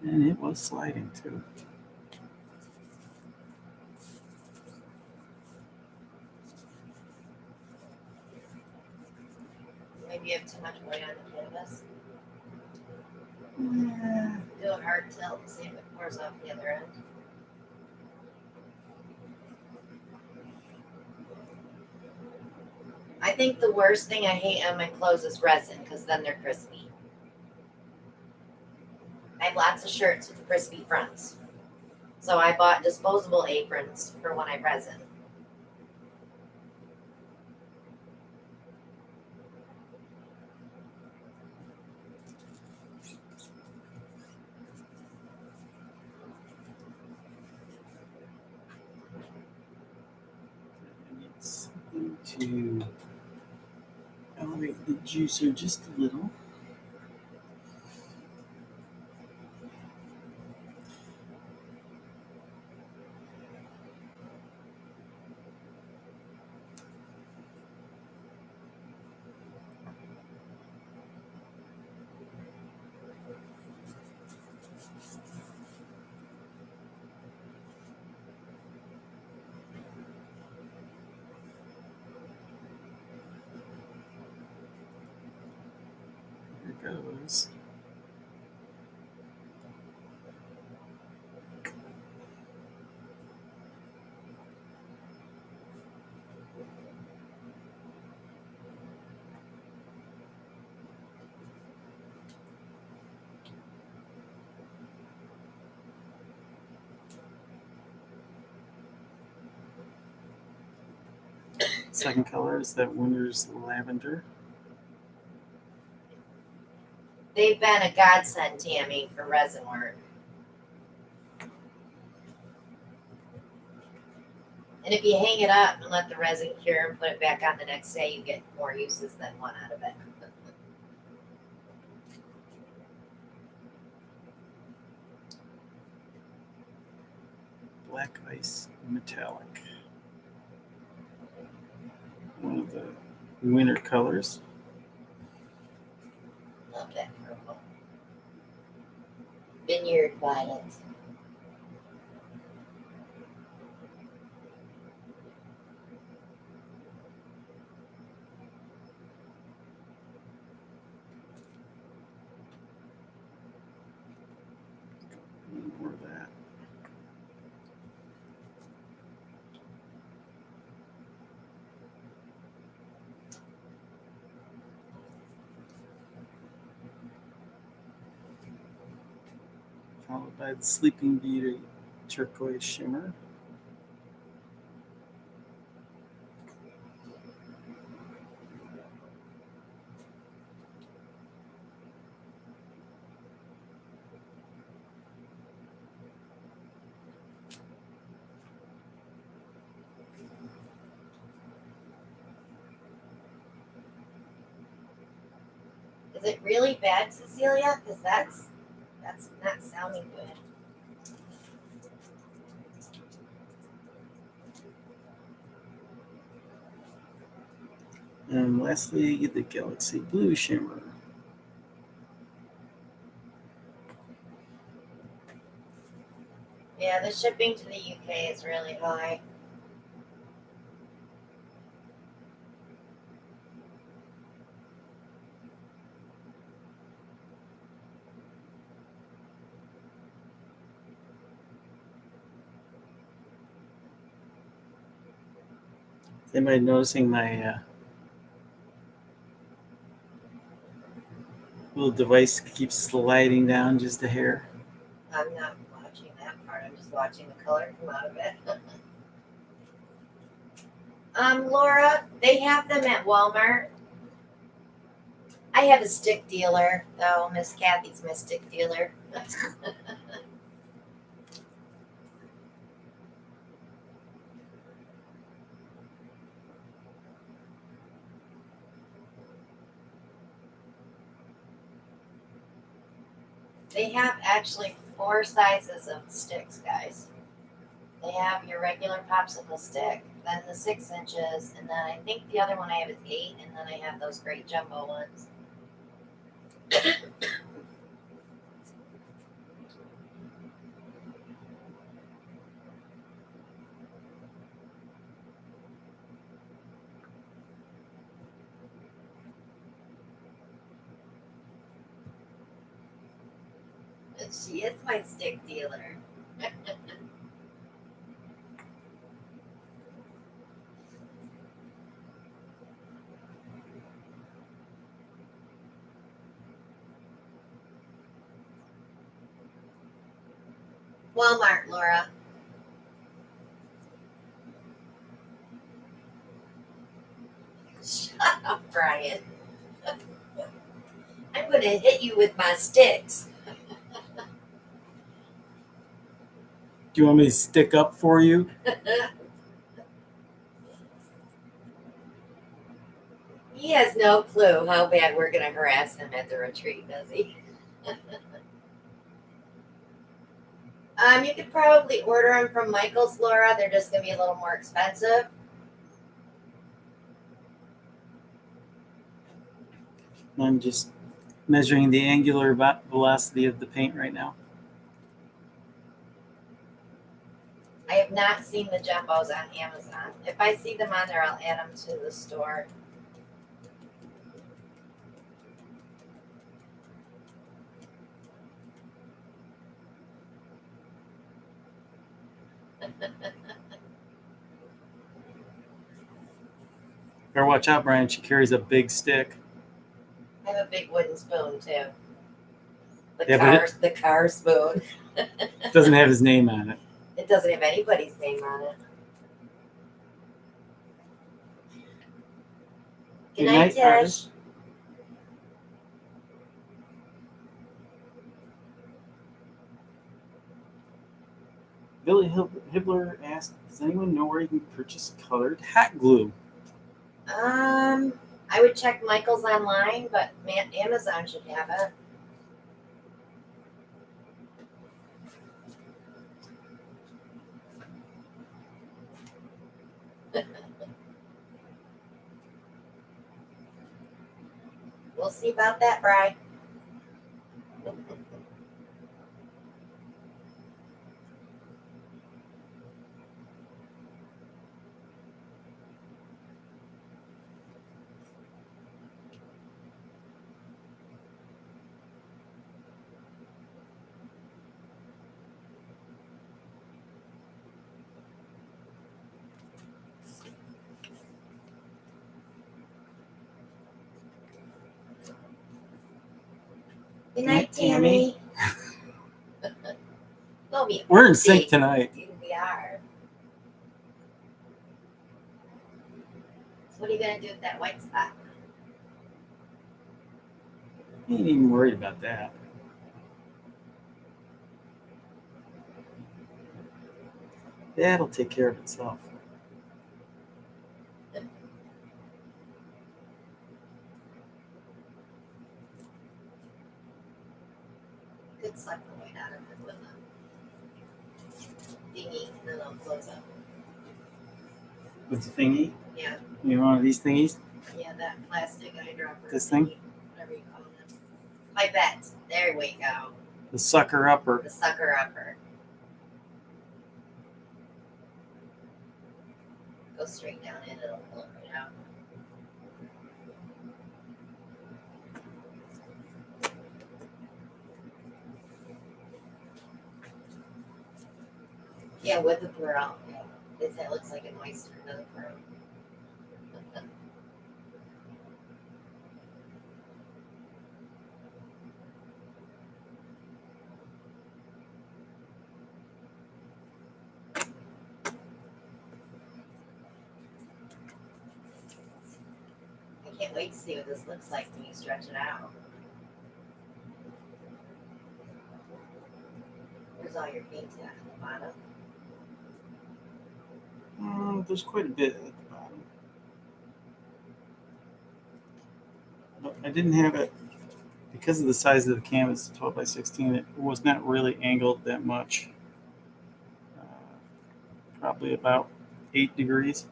And it was sliding too. Maybe you have too much weight on the canvas. Yeah. Do a hard tilt and see if it pours off the other end. I think the worst thing I hate on my clothes is resin, because then they're crispy. I have lots of shirts with crispy fronts. So I bought disposable aprons for when I resin. I need something to elevate the juicer just a little. Here goes. Second color is that winter's lavender. They've been a godsend, Tammy, for resin work. And if you hang it up and let the resin cure and put it back on the next day, you get more uses than one out of it. Black ice metallic. One of the winter colors. Love that purple. Vineyard violet. More of that. Followed by the Sleeping Beauty turquoise shimmer. Is it really bad, Cecilia? Because that's not sounding good. And lastly, the Galaxy Blue shimmer. Yeah, the shipping to the UK is really high. Is anybody noticing my little device keeps sliding down just a hair? I'm not watching that part. I'm just watching the color come out of it. Laura, they have them at Walmart. I have a stick dealer, though. Miss Kathy's my stick dealer. They have actually 4 sizes of sticks, guys. They have your regular popsicle stick, then the 6 inches, and then I think the other one I have is 8, and then I have those great jumbo ones. She is my stick dealer. Walmart, Laura. Shut up, Brian. I'm going to hit you with my sticks. Do you want me to stick up for you? He has no clue how bad we're going to harass him at the retreat, does he? You could probably order them from Michael's, Laura. They're just going to be a little more expensive. I'm just measuring the angular velocity of the paint right now. I have not seen the jumbos on Amazon. If I see them on there, I'll add them to the store. Better watch out, Brian. She carries a big stick. I have a big wooden spoon too. Yeah, The car spoon. It doesn't have his name on it. It doesn't have anybody's name on it. Good night, Tish. Artist. Billy Hibbler asked, does anyone know where you can purchase colored hot glue? I would check Michael's online, but Amazon should have it. We'll see about that, Bri. Good night, Tammy. We're in sync tonight. We are. So what are you going to do with that white spot? I ain't even worried about that. That'll take care of itself. Could suck the white out of it with a thingy, and then I'll close up. With the thingy? Yeah. You want one of these thingies? Yeah, that plastic eyedropper. This thing? Whatever you call it. Pipette. There we go. The sucker upper. The sucker upper. Go straight down in, it'll pull it right out. Yeah, with the pearl. It looks like an oyster, another pearl. can't wait to see what this looks like when you stretch it out. Where's all your paint at the bottom? There's quite a bit at the bottom. But I didn't have it, because of the size of the canvas, 12 by 16, it was not really angled that much. Probably about 8 degrees.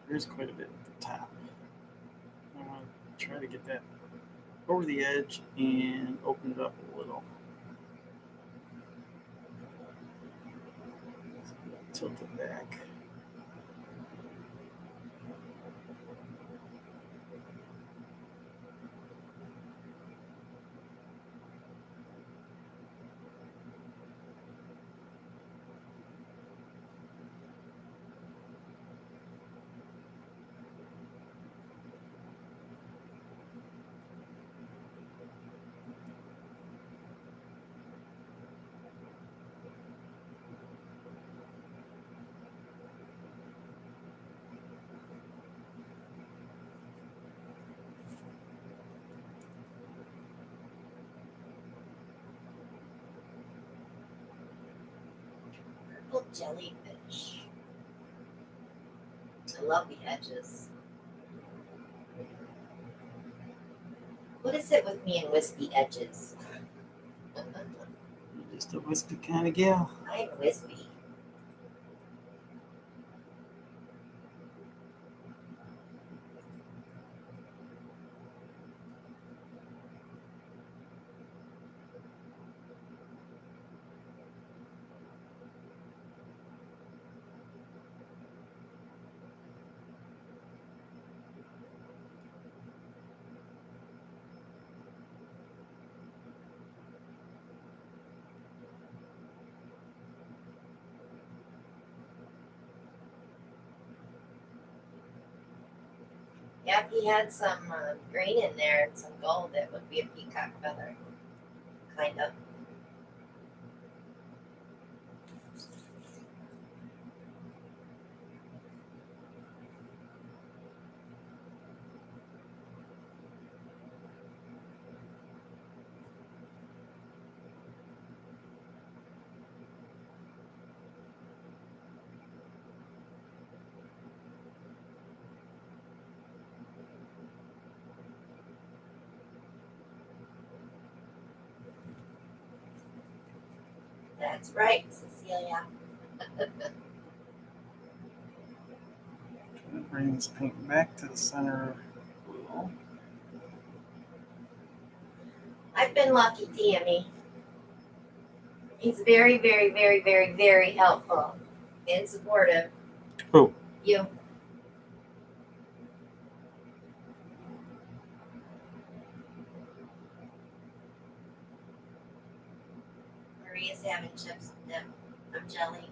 There's quite a bit at the top. I want to try to get that over the edge and open it up a little. Tilt it back. Purple jellyfish. I love the edges. What is it with me and wispy edges? You're just a wispy kind of gal. I'm wispy. Yeah, if he had some green in there and some gold, it would be a peacock feather. Kind of. That's right, Cecilia. Bring this paint back to the center of the wheel. I've been lucky, Tammy. He's very, very, very, very, very helpful and supportive. Oh, You. Maria's having chips of jelly.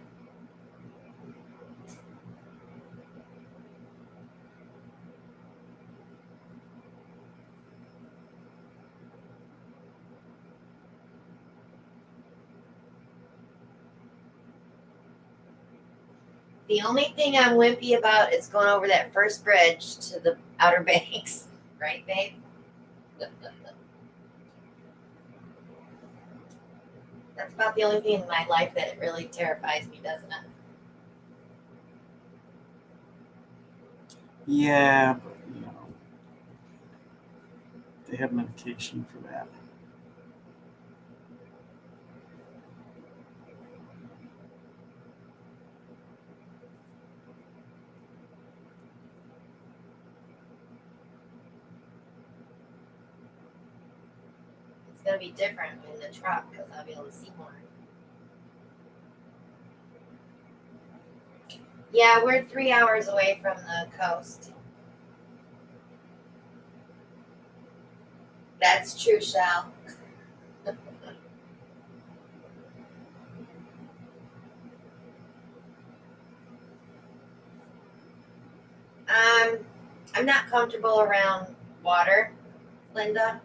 The only thing I'm wimpy about is going over that first bridge to the Outer Banks. Right, babe? That's about the only thing in my life that really terrifies me, doesn't it? yeah, but they have medication for that. It's going to be different in the truck because I'll be able to see more. Yeah, we're 3 hours away from the coast. That's true, Shell. I'm not comfortable around water. Linda?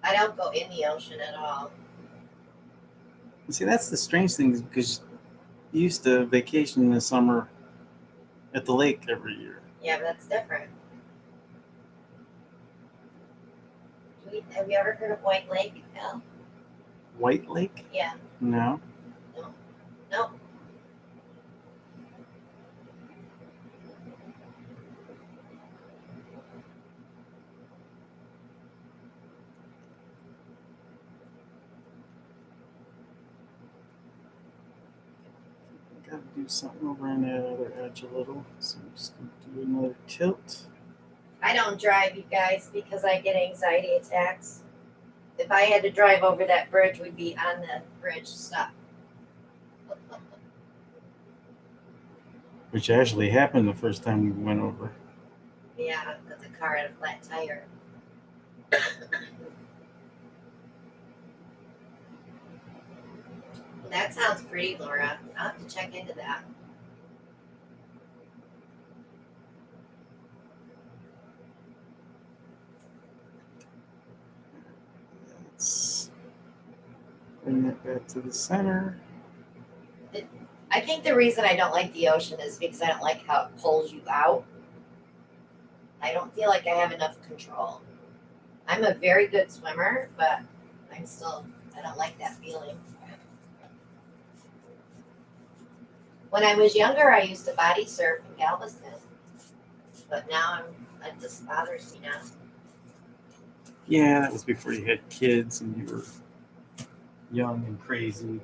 I don't go in the ocean at all. See, that's the strange thing because you used to vacation in the summer at the lake every year. Yeah, but that's different. Have you ever heard of White Lake, Al? White Lake? Yeah. No. No. Got to do something over on that other edge a little. So I'm just going to do another tilt. I don't drive, you guys, because I get anxiety attacks. If I had to drive over that bridge, we'd be on the bridge stuck. Which actually happened the first time we went over. Yeah, because the car had a flat tire. That sounds pretty, Laura. I'll have to check into that. Let's bring that back to the center. I think the reason I don't like the ocean is because I don't like how it pulls you out. I don't feel like I have enough control. I'm a very good swimmer, but I don't like that feeling. When I was younger, I used to body surf in Galveston, but now it just bothers me now. Yeah, that was before you had kids and you were young and crazy.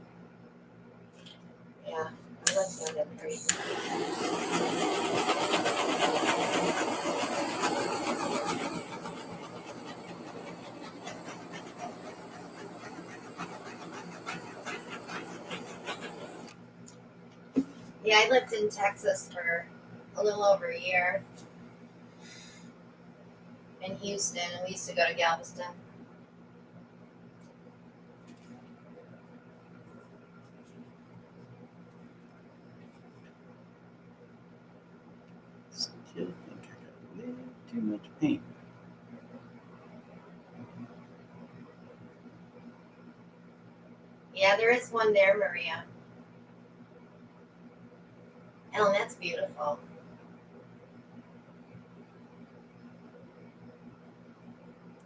Yeah, I was young and crazy. Yeah, I lived in Texas for a little over a year in Houston, and we used to go to Galveston. Still think I got way too much paint. Yeah, there is one there, Maria. Ellen, that's beautiful.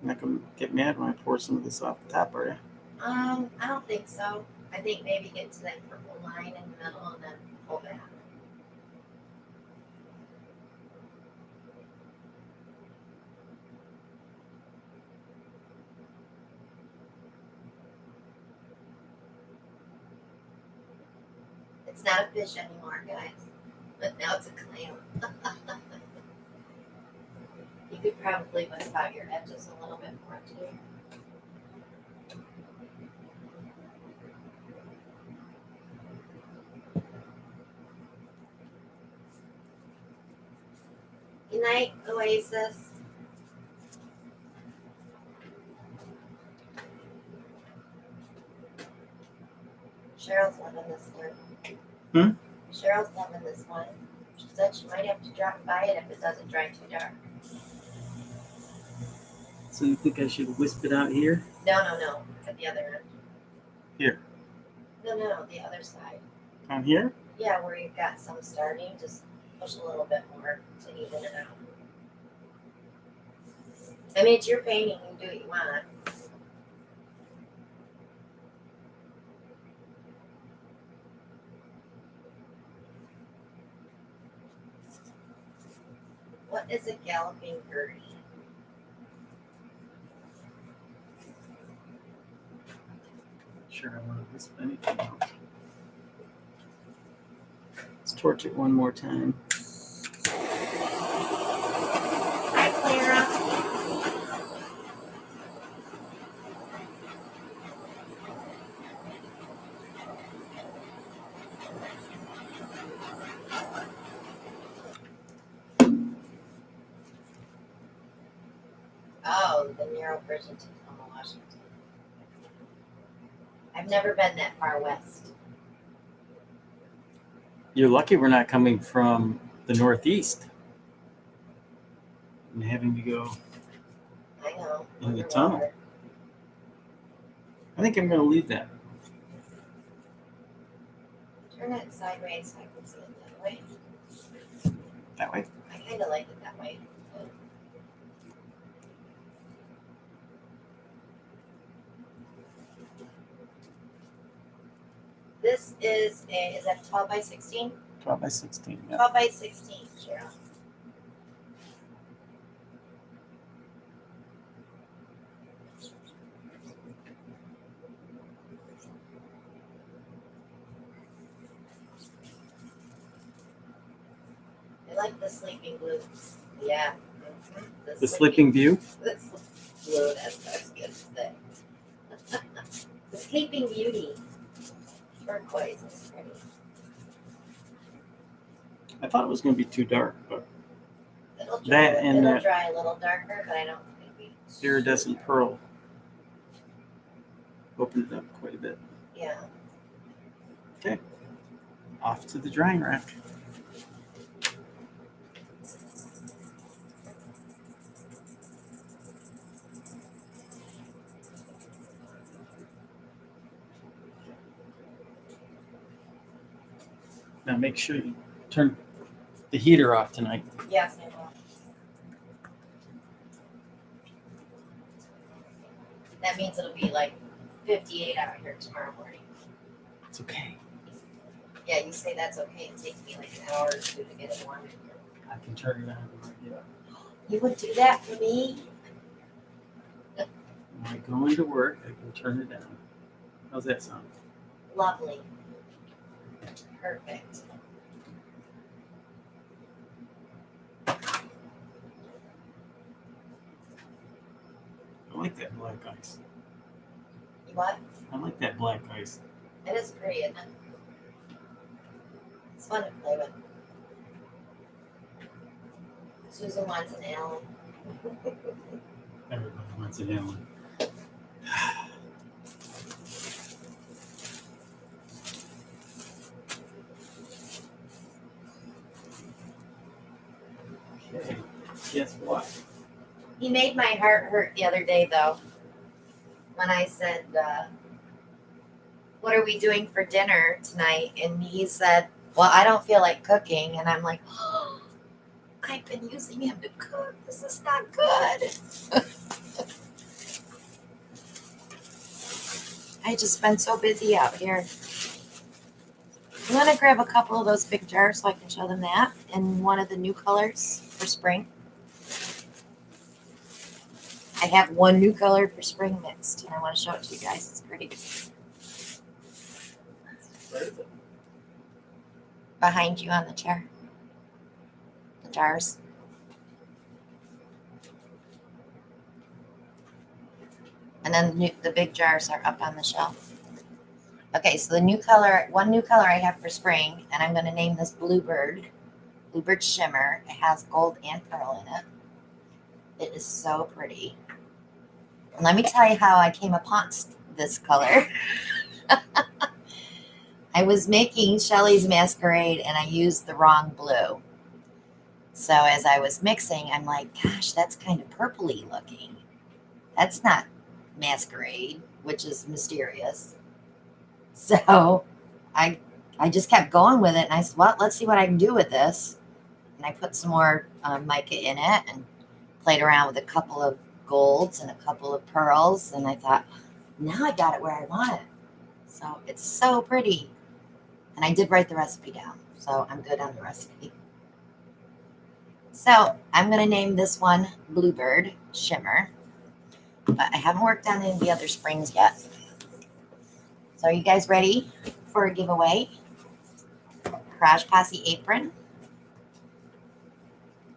You're not going to get mad when I pour some of this off the top, are you? I don't think so. I think maybe get to that purple line in the middle and then pull back. It's not a fish anymore, guys. But now it's a clam. You could probably wisp out your edges a little bit more too. Good night, Oasis. Cheryl's loving this one. Cheryl's loving this one. She said she might have to drop by it if it doesn't dry too dark. So you think I should wisp it out here? No. At the other end. Here. No, the other side. On here? Yeah, where you've got some starting, just push a little bit more to even it out. I mean, it's your painting, you do what you want. What is a galloping birdie? Sure, I want to wisp anything out. Let's torch it one more time. Hi, Clara. Oh, the narrow bridge in Tacoma, Washington. I've never been that far west. You're lucky we're not coming from the Northeast and having to go I know. in the tunnel. underwater. I think I'm going to leave that. Turn it sideways so I can see it that way. That way. I kind of like it that way. This is that 12 by 16? 12 by 16. Yeah. 12 by 16, Cheryl. I like the sleeping blues. Yeah. Mhm. The Sleeping View. The blue, that's good to say. The Sleeping Beauty. Turquoise is pretty. I thought it was going to be too dark, but It'll dry, that and it'll that dry a little darker, but I don't think it'll be iridescent pearl opened it up quite a bit. Yeah. Okay. Off to the drying rack. Now make sure you turn the heater off tonight. Yes, I will. That means it'll be like 58 out here tomorrow morning. It's okay. Yeah, you say that's okay. It takes me like an hour or two to get it warm in here. I can turn it on when I get up. You would do that for me? When I go into work, I can turn it down. How's that sound? Lovely. Perfect. I like that black ice. You what? I like that black ice. It is pretty, isn't it? It's fun to play with. Susan wants an Allen. Everybody wants an Allen. Okay. Guess what? He made my heart hurt the other day, though, when I said, what are we doing for dinner tonight? And he said, well, I don't feel like cooking. And I'm like, oh, I've been using him to cook. This is not good. I just been so busy out here. I'm going to grab a couple of those big jars so I can show them that. And one of the new colors for spring. I have one new color for spring mixed, and I want to show it to you guys. It's pretty. Where is it? Behind you on the chair. The jars. And then the big jars are up on the shelf. Okay, so the new color, one new color I have for spring, and I'm going to name this Bluebird. Bluebird Shimmer. It has gold and pearl in it. It is so pretty. And let me tell you how I came upon this color. I was making Shelly's Masquerade and I used the wrong blue. So as I was mixing, I'm like, gosh, that's kind of purpley looking. That's not Masquerade, which is mysterious. So I just kept going with it and I said, well, let's see what I can do with this. And I put some more mica in it and played around with a couple of golds and a couple of pearls, and I thought, now I got it where I want it. So it's so pretty. And I did write the recipe down, so I'm good on the recipe. So I'm going to name this one Bluebird Shimmer, but I haven't worked on any of the other springs yet. So are you guys ready for a giveaway? Garage Posse apron.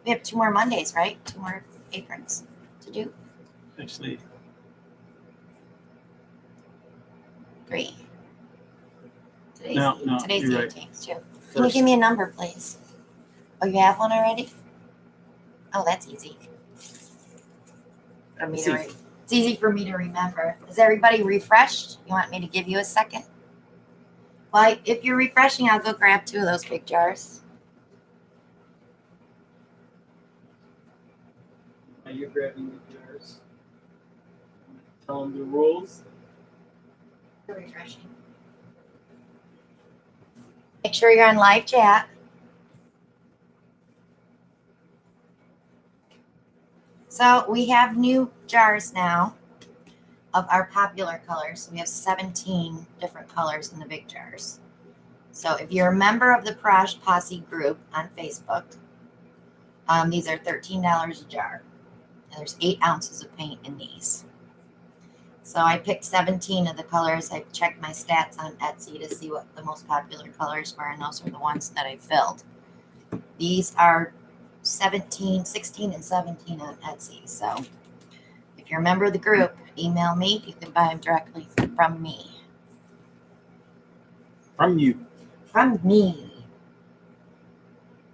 We have 2 more Mondays, right? 2 more aprons to do. Actually, 3. Today's you're the right. 18th, too. Can you give me a number, please? Oh, you have one already? Oh, that's easy. For me to write. It's easy for me to remember. Is everybody refreshed? You want me to give you a second? Well, if you're refreshing, I'll go grab 2 of those big jars. Are you grabbing the jars? Tell them the rules. Refreshing. Make sure you're on live chat. So we have new jars now of our popular colors. We have 17 different colors in the big jars. So if you're a member of the Prosh Posse group on Facebook, these are $13 a jar. And there's 8 ounces of paint in these. So I picked 17 of the colors. I checked my stats on Etsy to see what the most popular colors were, and those are the ones that I filled. These are 16, and 17 on Etsy. So if you're a member of the group, email me. You can buy them directly from me. From you. From me.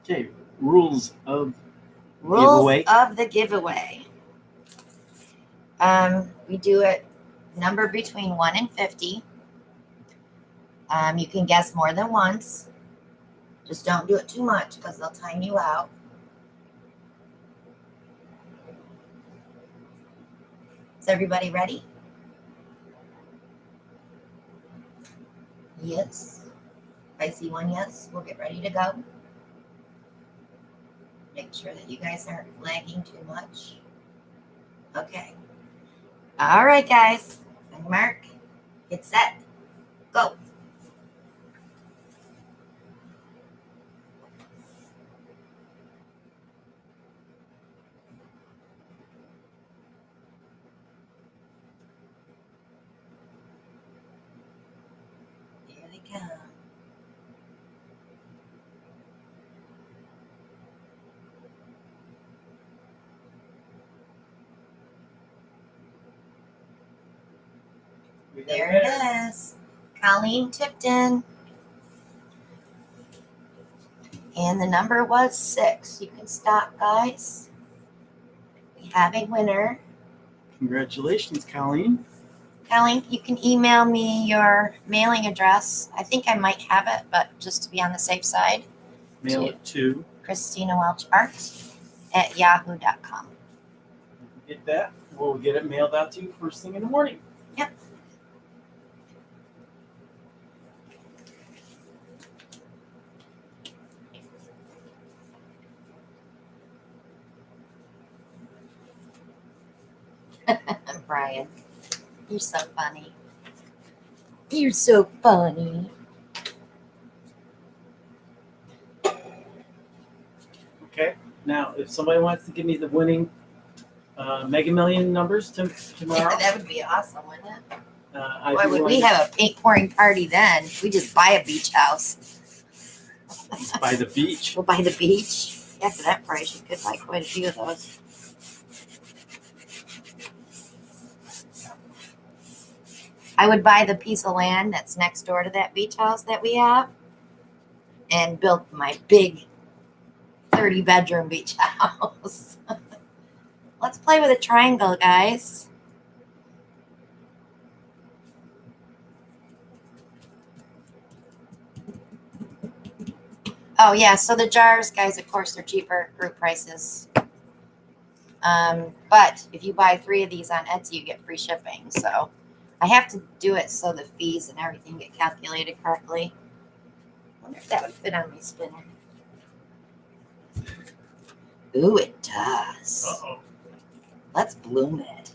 Okay, rules of Rules of the giveaway. We do it number between 1 and 50. You can guess more than once. Just don't do it too much because they'll time you out. Is everybody ready? Yes. If I see one yes, we'll get ready to go. Make sure that you guys aren't lagging too much. Okay. All right, guys. Mark, get set, go. Here they come. There it is. Colleen Tipton. And the number was 6. You can stop, guys. We have a winner. Congratulations, Colleen. Colleen, you can email me your mailing address. I think I might have it, but just to be on the safe side. Mail it to Christina Welch Art at yahoo.com. Get that. We'll get it mailed out to you first thing in the morning. Yep. Brian, you're so funny. You're so funny. Okay. Now, if somebody wants to give me the winning Mega Million numbers tomorrow, That would be awesome, wouldn't it? I Boy, would we have a paint pouring party then? We just buy a beach house. by the beach. We'll buy the beach. Yeah, for that price, you could buy quite a few of those. I would buy the piece of land that's next door to that beach house that we have and build my big 30-bedroom beach house. Let's play with a triangle, guys. Oh, yeah, so the jars, guys, of course, they're cheaper, group prices. But if you buy 3 of these on Etsy, you get free shipping. So I have to do it so the fees and everything get calculated correctly. I wonder if that would fit on my spinner. Ooh, it does. Uh-oh. Let's bloom it.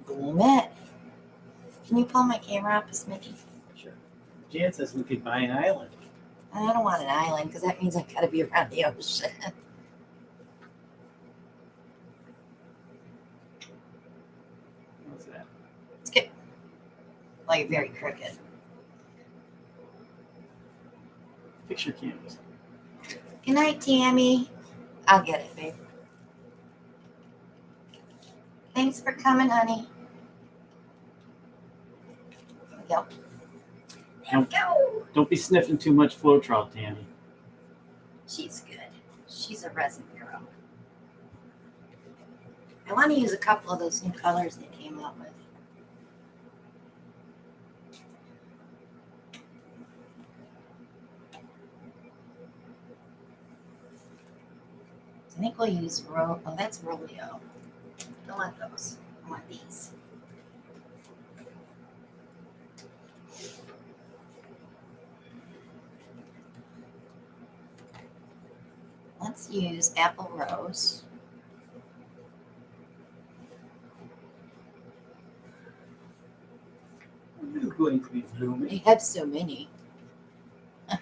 Bloom it. Can you pull my camera up a smidgy? Sure. Jan says we could buy an island. I don't want an island because that means I've got to be around the ocean. What's that? It's good. Like very crooked. Fix your canvas. Good night, Tammy. I'll get it, babe. Thanks for coming, honey. There we go. There we go. Don't be sniffing too much Floetrol, Tammy. She's good. She's a resin girl. I want to use a couple of those new colors they came out with. I think we'll use oh, that's Roleo. Don't want those. I want these. Let's use Apple Rose. You're going to be blooming. They have so many. And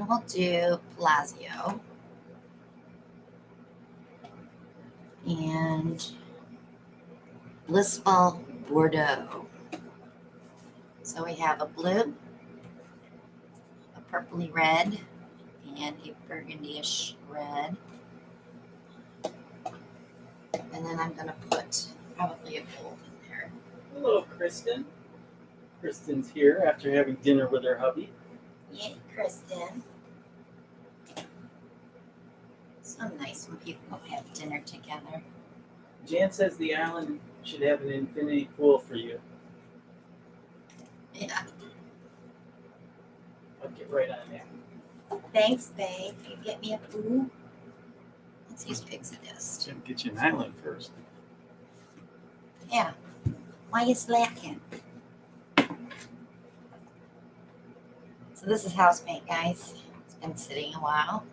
we'll do Palazzo. And Blissful Bordeaux. So we have a blue, a purpley red, and a burgundy-ish red. And then I'm going to put probably a gold in there. Hello, Kristen. Kristen's here after having dinner with her hubby. Yay, Kristen. So nice when people have dinner together. Jan says the island should have an infinity pool for you. Yeah. I'll get right on that. Thanks, babe. You get me a pool? Let's use pixie dust. Gotta get you an island first. Yeah. Why you slacking? So this is house paint, guys. It's been sitting a while.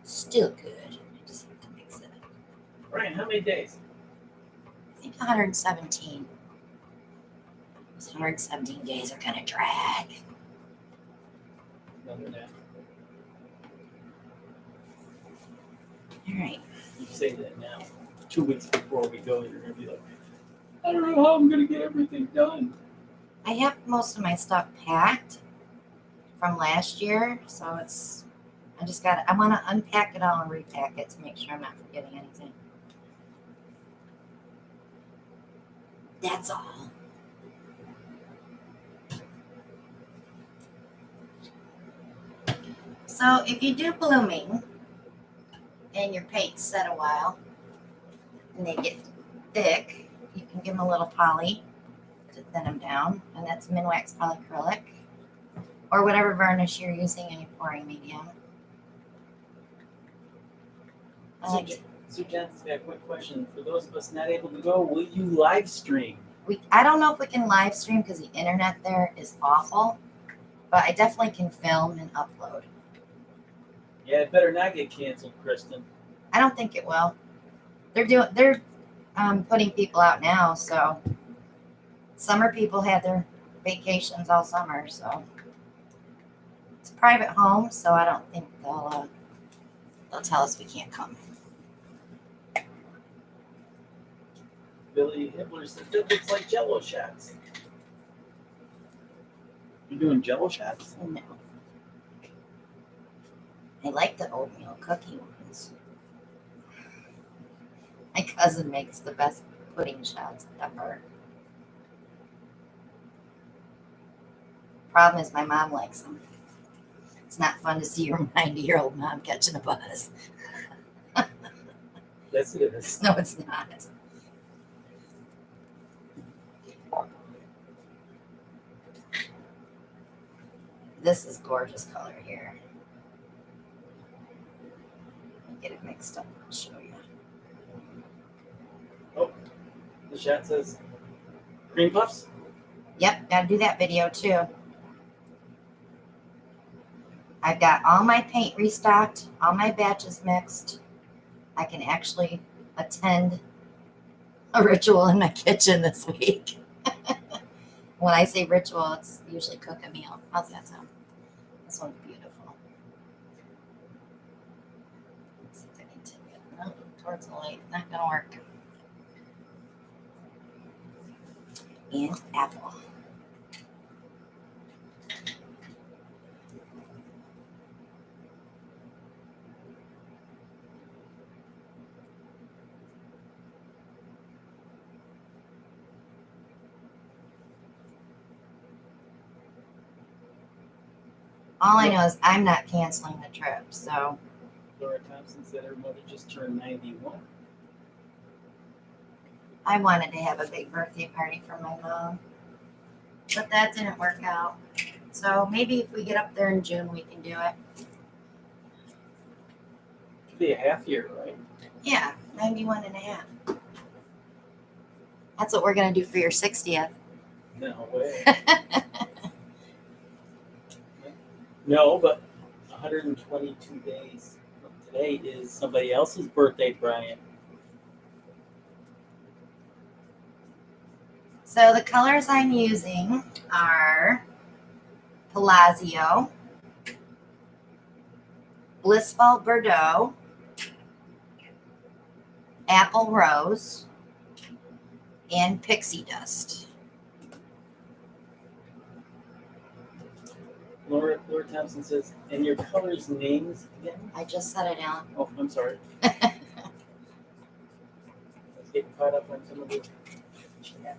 Still good. I just have to mix it. Brian, how many days? I think 117. Those 117 days are gonna drag. Another nap. All right. You say that now. 2 weeks before we go, you're gonna be like, I don't know how I'm gonna get everything done. I have most of my stuff packed from last year, so it's. I want to unpack it all and repack it to make sure I'm not forgetting anything. That's all. So if you do blooming and your paint's set a while and they get thick, you can give them a little poly to thin them down, and that's Minwax polyacrylic or whatever varnish you're using in your pouring medium. So Jen's got a quick question. For those of us not able to go, will you live stream? I don't know if we can live stream because the internet there is awful, but I definitely can film and upload. Yeah, it better not get canceled, Kristen. I don't think it will. They're putting people out now, so summer people had their vacations all summer, so it's a private home, so I don't think they'll tell us we can't come. Billy Hitler said that looks like Jello shots. You're doing Jello shots? No. I like the oatmeal cookie ones. My cousin makes the best pudding shots ever. Problem is my mom likes them. It's not fun to see your 90-year-old mom catching a buzz. Yes, it is. No, it's not. This is gorgeous color here. Let me get it mixed up. I'll show you. Oh, the shot says cream puffs. Yep, gotta do that video too. I've got all my paint restocked, all my batches mixed. I can actually attend a ritual in my kitchen this week. When I say ritual, it's usually cook a meal. How's that sound? This one's beautiful. Let's see if I need to get towards the light. Not gonna work. And apple. All I know is I'm not canceling the trip, so Laura Thompson said her mother just turned 91. I wanted to have a big birthday party for my mom, but that didn't work out. So maybe if we get up there in June, we can do it. Could be a half year, right? Yeah, 91 and a half. That's what we're going to do for your 60th. No way. No, but 122 days from today is somebody else's birthday, Brian. So the colors I'm using are Palazzo, Blissful Bordeaux, Apple Rose, and Pixie Dust. Laura Thompson says, and your colors names again? I just said it, Alan. Oh, I'm sorry. I was getting caught up on some of the chat.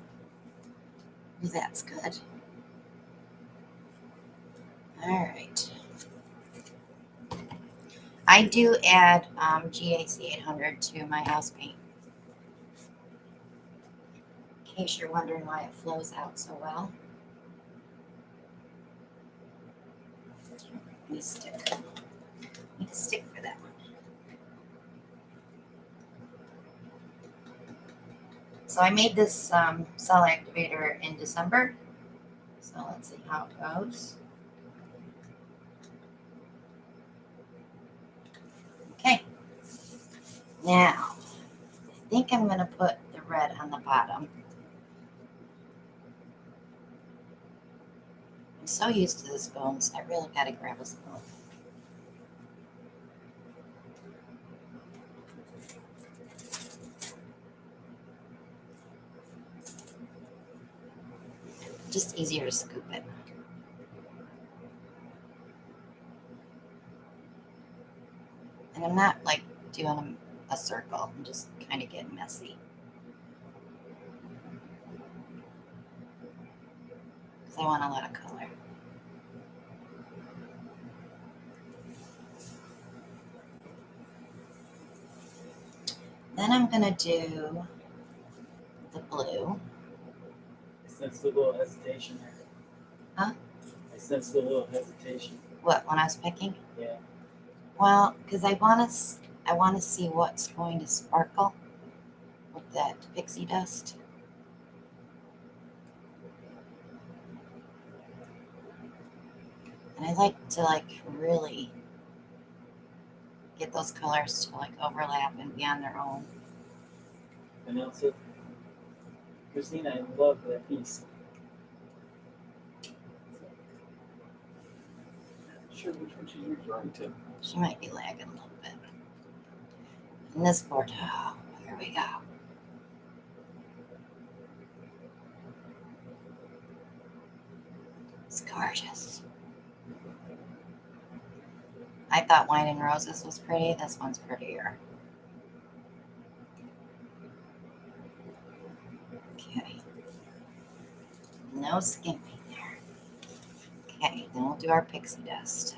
That's good. All right. I do add GAC 800 to my house paint. In case you're wondering why it flows out so well. Need a stick. Need a stick for that one. So I made this cell activator in December. So let's see how it goes. Okay. Now, I think I'm going to put the red on the bottom. I'm so used to the spoons, I really got to grab a spoon. Just easier to scoop it. And I'm not like doing a circle, I'm just kind of getting messy. Because I want a lot of color. Then I'm going to do the blue. I sensed a little hesitation there. Huh? I sensed a little hesitation. What, when I was picking? Yeah. Well, because I want to see what's going to sparkle with that pixie dust. And I like to really get those colors to overlap and be on their own. And also, Christina, I love that piece. Not sure which one she's referring to. She might be lagging a little bit. And this board, oh, here we go. It's gorgeous. I thought Wine and Roses was pretty. This one's prettier. Okay. No skimping there. Okay, then we'll do our pixie dust.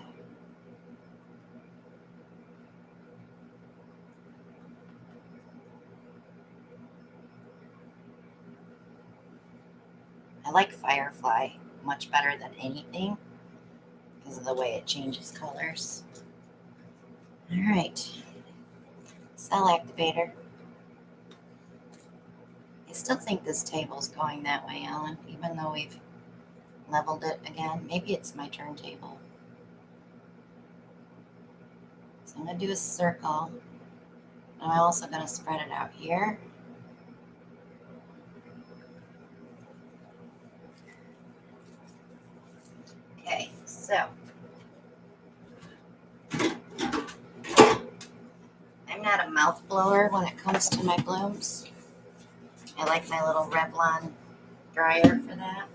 I like Firefly much better than anything because of the way it changes colors. All right, cell activator. I still think this table's going that way, Alan, even though we've leveled it again. Maybe it's my turntable. So I'm going to do a circle. I'm also going to spread it out here. Okay, so I'm not a mouth blower when it comes to my blooms. I like my little Revlon dryer for that.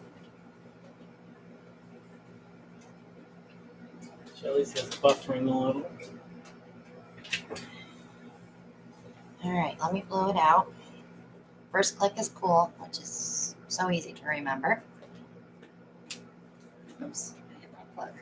Shelly says buffering a little. All right, let me blow it out. First click is cool, which is so easy to remember. Oops, I hit my plug.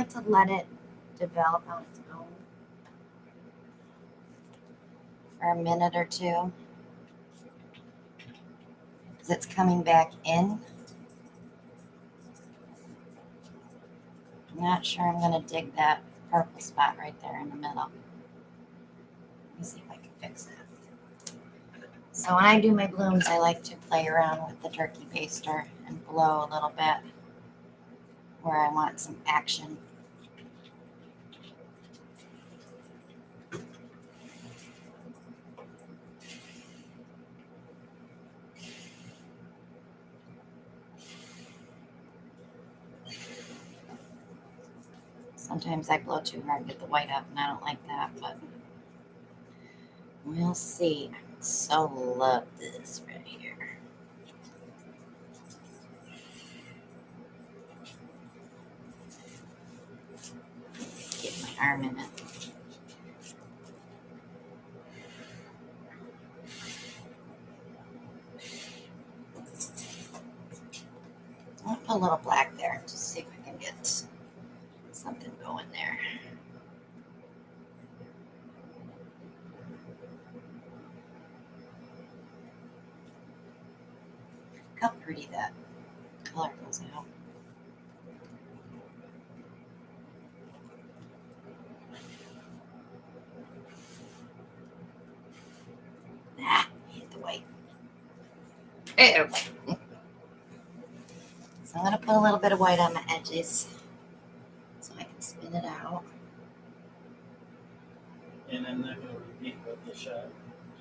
like to let it develop on its own for a minute or two because it's coming back in. I'm not sure I'm going to dig that purple spot right there in the middle. Let me see if I can fix that. So when I do my blooms, I like to play around with the turkey baster and blow a little bit where I want some action. Sometimes I blow too hard and get the white up, and I don't like that, but we'll see. I so love this right here. Get my arm in it. I'll put a little black there to see if I can get something going there. Look how pretty that color goes out. Ah, hit the white. Ew. So I'm going to put a little bit of white on my edges so I can spin it out. And I'm not going to repeat what the shot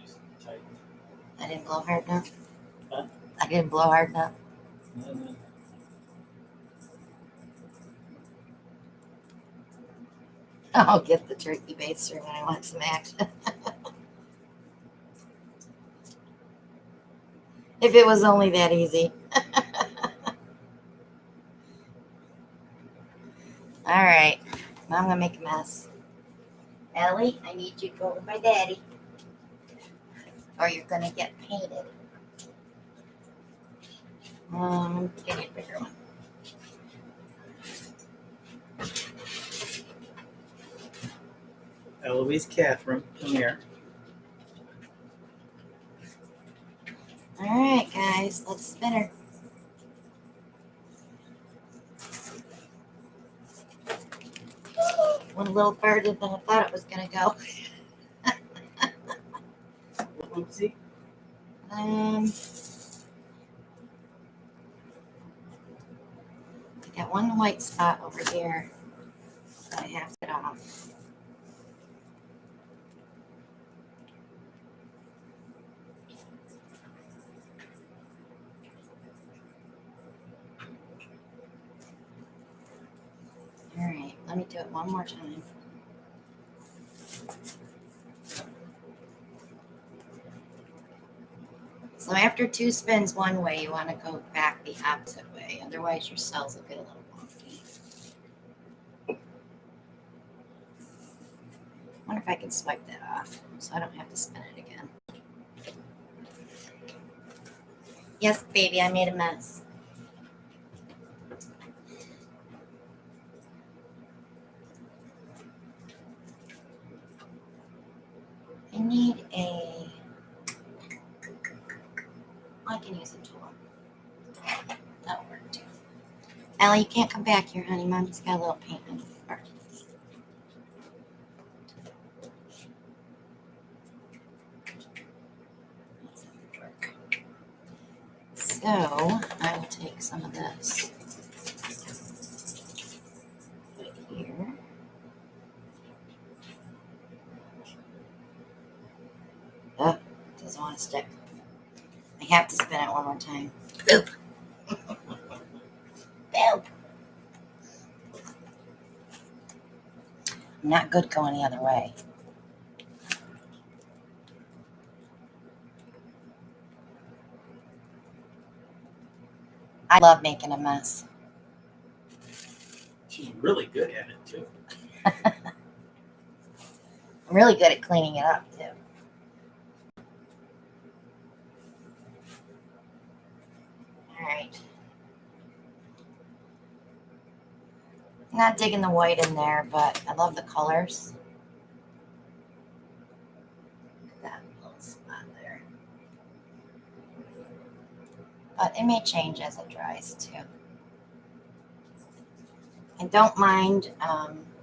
just tight. I didn't blow hard enough. Huh? I didn't blow hard enough. No. I'll get the turkey baster when I want some action. If it was only that easy. All right, now I'm gonna make a mess. Ellie, I need you to go with my daddy, or you're gonna get painted. Get a bigger one. Eloise Catherine, come here. All right, guys, let's spin her. Went a little further than I thought it was gonna go. Oopsie. I got one white spot over here that I have to get off. All right, let me do it one more time. So after 2 spins one way, you want to go back the opposite way. Otherwise, your cells will get a little wonky. I wonder if I can swipe that off so I don't have to spin it again. Yes, baby, I made a mess. I need a... I can use a tool. That'll work too. Allie, you can't come back here, honey. Mommy's got a little paint on the floor. So I will take some of this right here. Oh, doesn't want to stick. I have to spin it one more time. Boop. Boop. I'm not good going the other way. I love making a mess. She's really good at it, too. I'm really good at cleaning it up, too. All right. Not digging the white in there, but I love the colors. That little spot there. But it may change as it dries too. I don't mind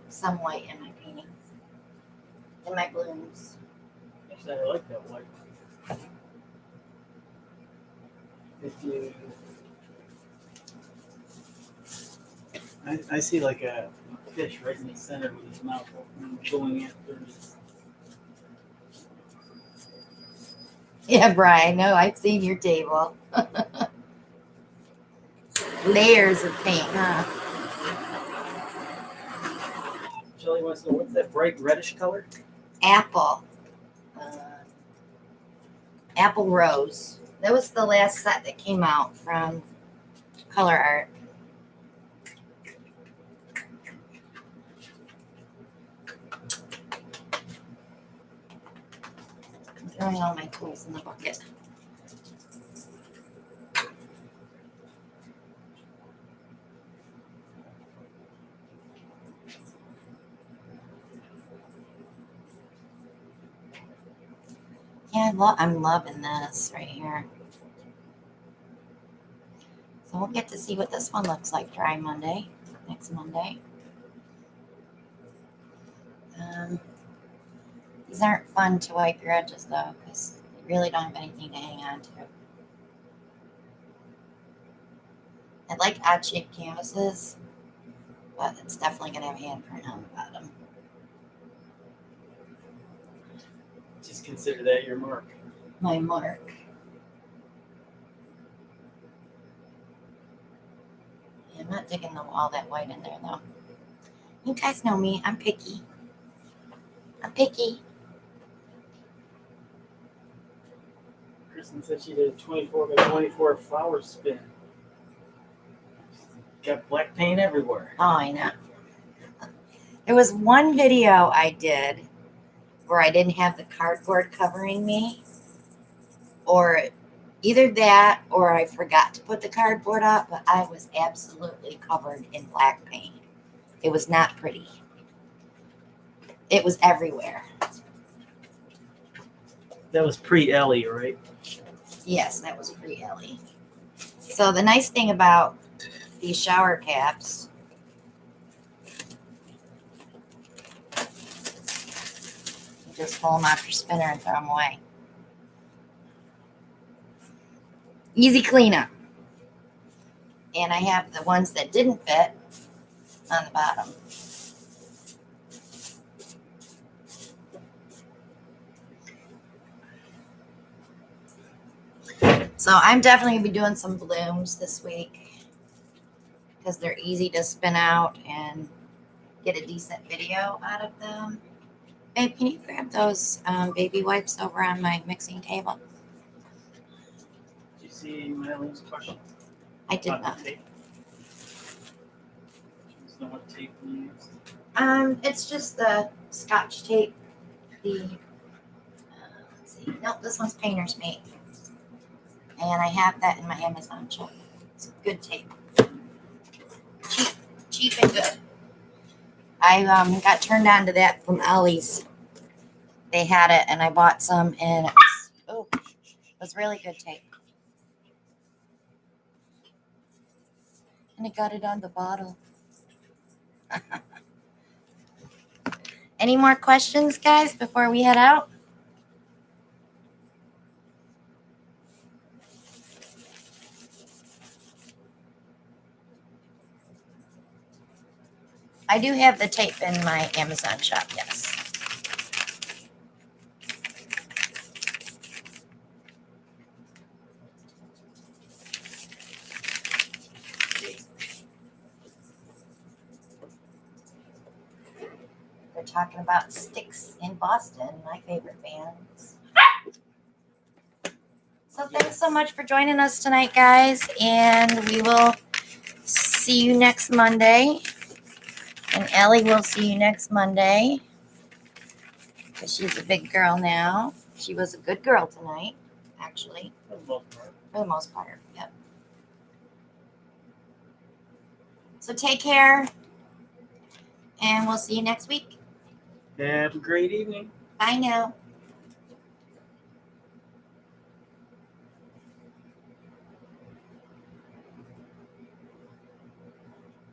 some white in my paintings, in my blooms. Actually, I like that white. If you, I see like a fish right in the center with his mouth open, going after his. Yeah, Brian, no, I've seen your table. Layers of paint, huh? Shelly wants to know what's that bright reddish color? Apple. Apple Rose. That was the last set that came out from Color Art. I'm throwing all my tools in the bucket. Yeah, I'm loving this right here. So we'll get to see what this one looks like dry Monday, next Monday. These aren't fun to wipe your edges though, because you really don't have anything to hang on to. I like odd-shaped canvases, but it's definitely going to have handprint on the bottom. Just consider that your mark. My mark. Yeah, I'm not digging all that white in there though. You guys know me. I'm picky. I'm picky. Kristen said she did a 24 by 24 flower spin. Got black paint everywhere. Oh, I know. There was one video I did where I didn't have the cardboard covering me, or either that or I forgot to put the cardboard up, but I was absolutely covered in black paint. It was not pretty. It was everywhere. That was pre-Ellie, right? Yes, that was pre-Ellie. So the nice thing about these shower caps, you just pull them off your spinner and throw them away. Easy cleanup. And I have the ones that didn't fit on the bottom. So I'm definitely going to be doing some blooms this week because they're easy to spin out and get a decent video out of them. Babe, can you grab those baby wipes over on my mixing table? Did you see Marilyn's question? I did About not. the tape? She wants to know what tape we used. It's just the Scotch tape. Let's see. Nope, this one's Painter's Mate. And I have that in my Amazon shop. It's good tape. Cheap and good. I got turned on to that from Ollie's. They had it, and I bought some, and it was really good tape. And I got it on the bottle. Any more questions, guys, before we head out? I do have the tape in my Amazon shop, yes. They're talking about Styx in Boston, my favorite bands. So thanks so much for joining us tonight, guys, and we will see you next Monday. And Ellie will see you next Monday because she's a big girl now. She was a good girl tonight, actually. For the most part. For the most part, yep. So take care. and we'll see you next week. Have a great evening. Bye now.